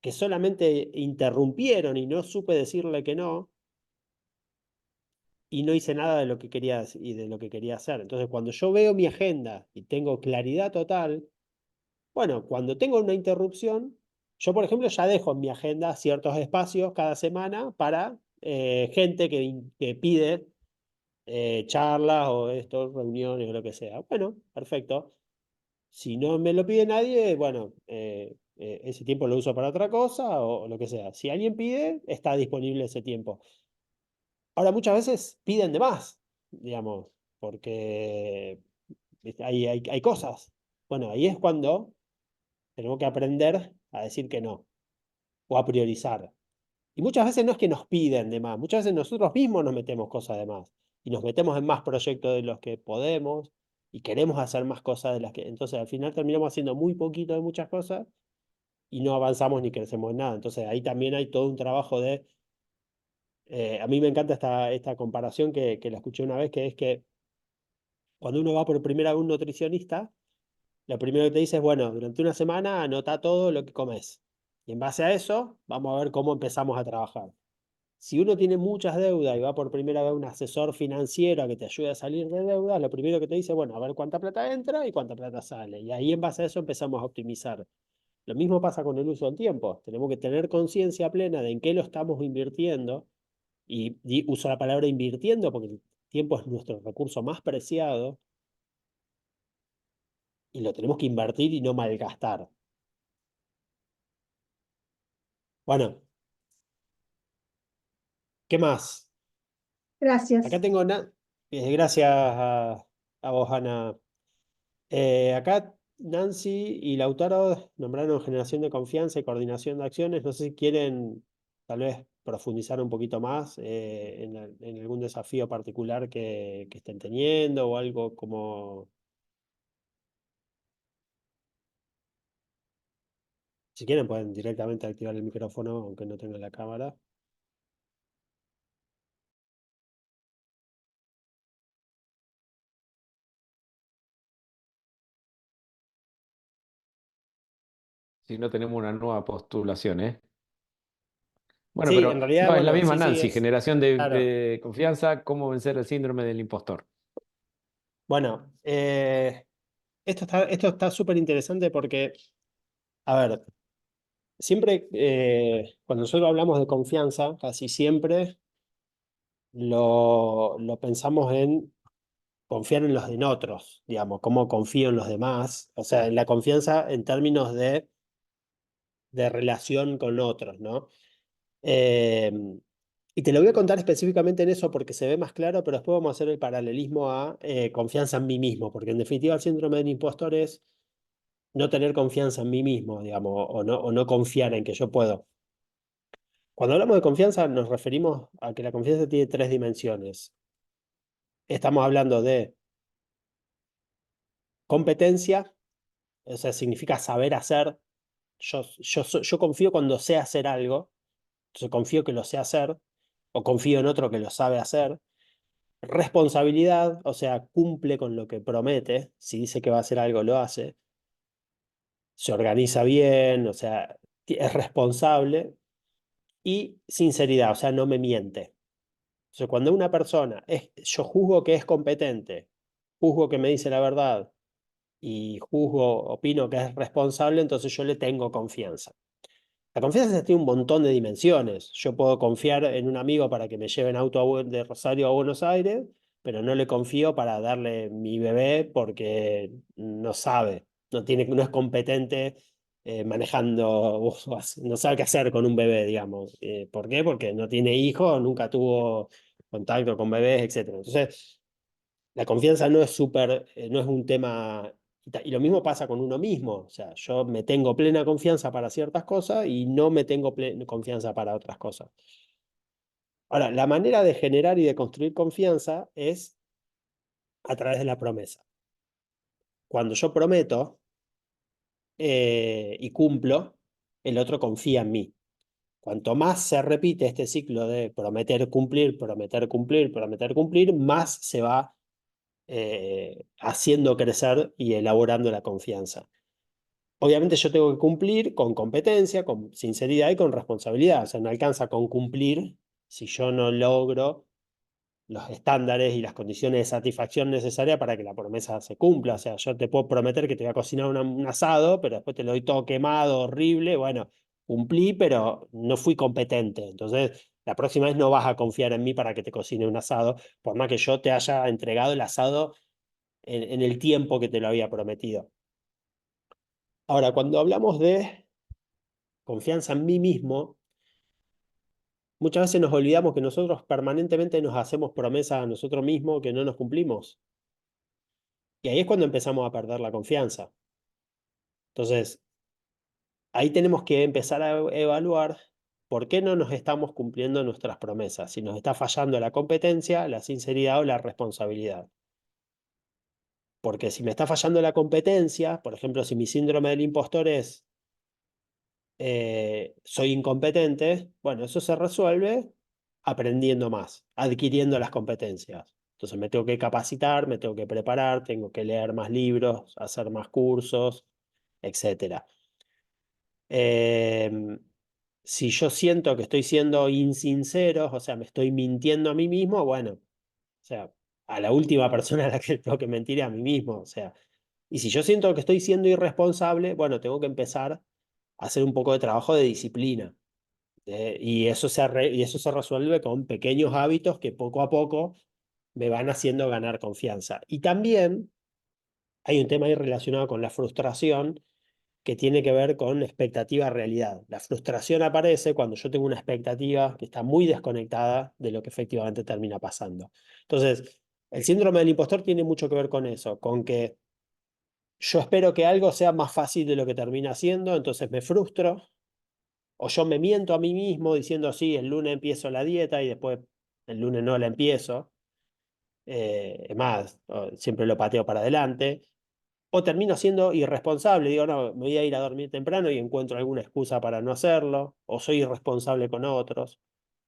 que solamente interrumpieron y no supe decirle que no, y no hice nada de lo que quería y de lo que quería hacer. Entonces, cuando yo veo mi agenda y tengo claridad total, bueno, cuando tengo una interrupción, yo, por ejemplo, ya dejo en mi agenda ciertos espacios cada semana para gente que pide charlas o esto, reuniones o lo que sea. Bueno, perfecto. Si no me lo pide nadie, bueno, ese tiempo lo uso para otra cosa o lo que sea. Si alguien pide, está disponible ese tiempo. Ahora, muchas veces piden de más, digamos, porque ¿viste? Hay cosas. Bueno, ahí es cuando tenemos que aprender a decir que no o a priorizar. Y muchas veces no es que nos piden de más, muchas veces nosotros mismos nos metemos cosas de más y nos metemos en más proyectos de los que podemos y queremos hacer más cosas de las que... Entonces al final terminamos haciendo muy poquito de muchas cosas y no avanzamos ni crecemos en nada. Entonces ahí también hay todo un trabajo de... a mí me encanta esta comparación que la escuché una vez, que es que cuando uno va por primera vez a un nutricionista, lo primero que te dice es, bueno, durante una semana anota todo lo que comes. Y en base a eso, vamos a ver cómo empezamos a trabajar. Si uno tiene muchas deudas y va por primera vez a un asesor financiero a que te ayude a salir de deudas, lo primero que te dice, bueno, a ver cuánta plata entra y cuánta plata sale. Y ahí en base a eso empezamos a optimizar. Lo mismo pasa con el uso del tiempo. Tenemos que tener conciencia plena de en qué lo estamos invirtiendo. Y uso la palabra invirtiendo porque el tiempo es nuestro recurso más preciado y lo tenemos que invertir y no malgastar. Bueno, ¿qué más? Acá Gracias. tengo... gracias a vos, Ana. Acá Nancy y Lautaro nombraron generación de confianza y coordinación de acciones. No sé si quieren tal vez profundizar un poquito más en algún desafío particular que estén teniendo o algo como... Si quieren pueden directamente activar el micrófono aunque no tengan la cámara. Si no tenemos una nueva postulación, ¿eh? Bueno, Sí, en pero realidad, no, es la bueno, misma sí, sí, Nancy, es... generación Claro. de confianza, cómo vencer el síndrome del impostor. Bueno, esto está súper interesante porque, a ver, siempre cuando nosotros hablamos de confianza, casi siempre lo pensamos en confiar en los de otros, digamos, cómo confío en los demás, o sea, en la confianza en términos de relación con otros, ¿no? Eh, y te lo voy a contar específicamente en eso porque se ve más claro, pero después vamos a hacer el paralelismo a confianza en mí mismo, porque en definitiva el síndrome del impostor es no tener confianza en mí mismo, digamos, o no confiar en que yo puedo. Cuando hablamos de confianza nos referimos a que la confianza tiene tres dimensiones. Estamos hablando de competencia, o sea, significa saber hacer. Yo confío cuando sé hacer algo, entonces confío que lo sé hacer, o confío en otro que lo sabe hacer. Responsabilidad, o sea, cumple con lo que promete, si dice que va a hacer algo, lo hace. Se organiza bien, o sea, es responsable. Y sinceridad, o sea, no me miente. Entonces, cuando una persona yo juzgo que es competente, juzgo que me dice la verdad y opino que es responsable, entonces yo le tengo confianza. La confianza tiene un montón de dimensiones. Yo puedo confiar en un amigo para que me lleve en auto de Rosario a Buenos Aires, pero no le confío para darle mi bebé porque no sabe, no es competente manejando, no sabe qué hacer con un bebé, digamos. ¿Por qué? Porque no tiene hijos, nunca tuvo contacto con bebés, etcétera. Entonces, la confianza no es no es un tema, y lo mismo pasa con uno mismo, o sea, yo me tengo plena confianza para ciertas cosas y no me tengo confianza para otras cosas. Ahora, la manera de generar y de construir confianza es a través de la promesa. Cuando yo prometo y cumplo, el otro confía en mí. Cuanto más se repite este ciclo de prometer, cumplir, prometer, cumplir, prometer, cumplir, más se va haciendo crecer y elaborando la confianza. Obviamente yo tengo que cumplir con competencia, con sinceridad y con responsabilidad. O sea, no alcanza con cumplir si yo no logro los estándares y las condiciones de satisfacción necesarias para que la promesa se cumpla. O sea, yo te puedo prometer que te voy a cocinar un asado, pero después te lo doy todo quemado, horrible. Bueno, cumplí, pero no fui competente. Entonces, la próxima vez no vas a confiar en mí para que te cocine un asado, por más que yo te haya entregado el asado en el tiempo que te lo había prometido. Ahora, cuando hablamos de confianza en mí mismo, muchas veces nos olvidamos que nosotros permanentemente nos hacemos promesas a nosotros mismos que no nos cumplimos. Y ahí es cuando empezamos a perder la confianza. Entonces, ahí tenemos que empezar a evaluar por qué no nos estamos cumpliendo nuestras promesas, si nos está fallando la competencia, la sinceridad o la responsabilidad. Porque si me está fallando la competencia, por ejemplo, si mi síndrome del impostor es soy incompetente, bueno, eso se resuelve aprendiendo más, adquiriendo las competencias. Entonces me tengo que capacitar, me tengo que preparar, tengo que leer más libros, hacer más cursos, etc. Si yo siento que estoy siendo insincero, o sea, me estoy mintiendo a mí mismo, bueno, o sea, a la última persona a la que tengo que mentir es a mí mismo, o sea, y si yo siento que estoy siendo irresponsable, bueno, tengo que empezar a hacer un poco de trabajo de disciplina. Y eso se resuelve con pequeños hábitos que poco a poco me van haciendo ganar confianza. Y también hay un tema ahí relacionado con la frustración que tiene que ver con expectativa-realidad. La frustración aparece cuando yo tengo una expectativa que está muy desconectada de lo que efectivamente termina pasando. Entonces, el síndrome del impostor tiene mucho que ver con eso, con que yo espero que algo sea más fácil de lo que termina siendo, entonces me frustro, o yo me miento a mí mismo diciendo, sí, el lunes empiezo la dieta y después el lunes no la empiezo. Es más, siempre lo pateo para adelante. O termino siendo irresponsable, digo, no, me voy a ir a dormir temprano y encuentro alguna excusa para no hacerlo, o soy irresponsable con otros,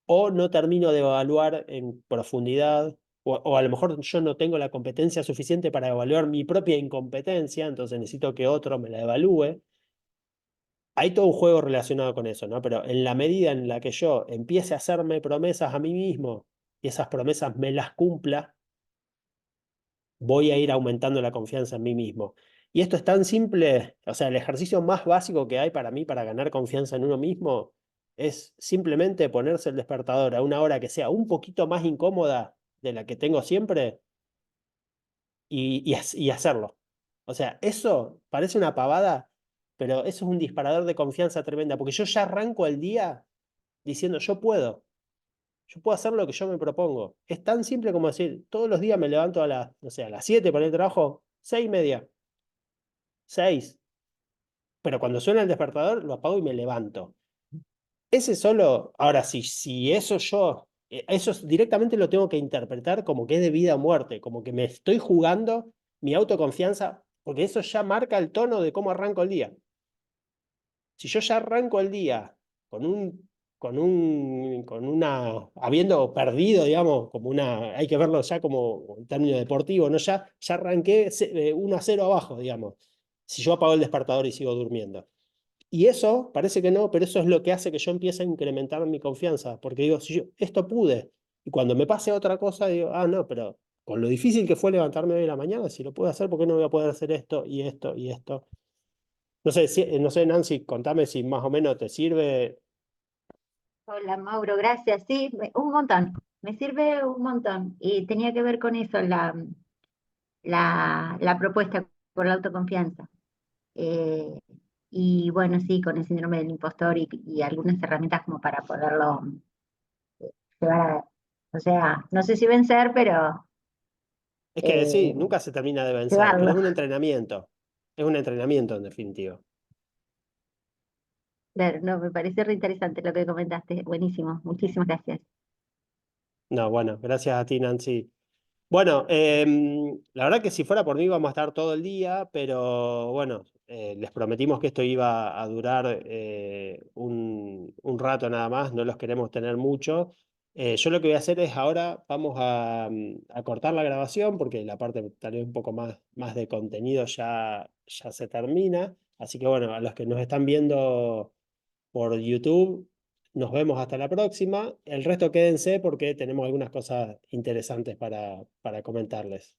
o no termino de evaluar en profundidad, o a lo mejor yo no tengo la competencia suficiente para evaluar mi propia incompetencia, entonces necesito que otro me la evalúe. Hay todo un juego relacionado con eso, ¿no? Pero en la medida en la que yo empiece a hacerme promesas a mí mismo y esas promesas me las cumpla, voy a ir aumentando la confianza en mí mismo. Y esto es tan simple, o sea, el ejercicio más básico que hay para mí para ganar confianza en uno mismo es simplemente ponerse el despertador a una hora que sea un poquito más incómoda de la que tengo siempre y hacerlo. O sea, eso parece una pavada, pero eso es un disparador de confianza tremenda, porque yo ya arranco el día diciendo, yo puedo hacer lo que yo me propongo. Es tan simple como decir, todos los días me levanto a las, no sé, a las 7 para el trabajo, 6:30, 6. Pero cuando suena el despertador, lo apago y me levanto. Ese solo, ahora si eso eso directamente lo tengo que interpretar como que es de vida o muerte, como que me estoy jugando mi autoconfianza, porque eso ya marca el tono de cómo arranco el día. Si yo ya arranco el día habiendo perdido, digamos, hay que verlo ya como en términos deportivos, ¿no? Ya arranqué 1-0 abajo, digamos, si yo apago el despertador y sigo durmiendo. Y eso, parece que no, pero eso es lo que hace que yo empiece a incrementar mi confianza, porque digo, si yo esto pude, y cuando me pase otra cosa, digo, no, pero con lo difícil que fue levantarme hoy en la mañana, si lo puedo hacer, ¿por qué no voy a poder hacer esto y esto y esto? No sé, no sé, Nancy, contame si más o menos te sirve. Hola Mauro, gracias. Sí, un montón. Me sirve un montón. Y tenía que ver con eso, la propuesta por la autoconfianza. Eh, y bueno, sí, con el síndrome del impostor y algunas herramientas como para poderlo llevar a, o sea, no sé si vencer, pero Es que sí, eh, nunca se termina de vencer, pero llevarlo. es un entrenamiento. Es un entrenamiento en definitiva. Claro, no, me parece re interesante lo que comentaste. Buenísimo, muchísimas gracias. No, bueno, gracias a ti, Nancy. Bueno, la verdad que si fuera por mí vamos a estar todo el día, pero bueno, les prometimos que esto iba a durar un rato nada más, no los queremos tener mucho. Yo lo que voy a hacer es ahora vamos a cortar la grabación porque la parte tal vez un poco más de contenido ya se termina. Así que bueno, a los que nos están viendo por YouTube, nos vemos hasta la próxima. El resto quédense porque tenemos algunas cosas interesantes para comentarles.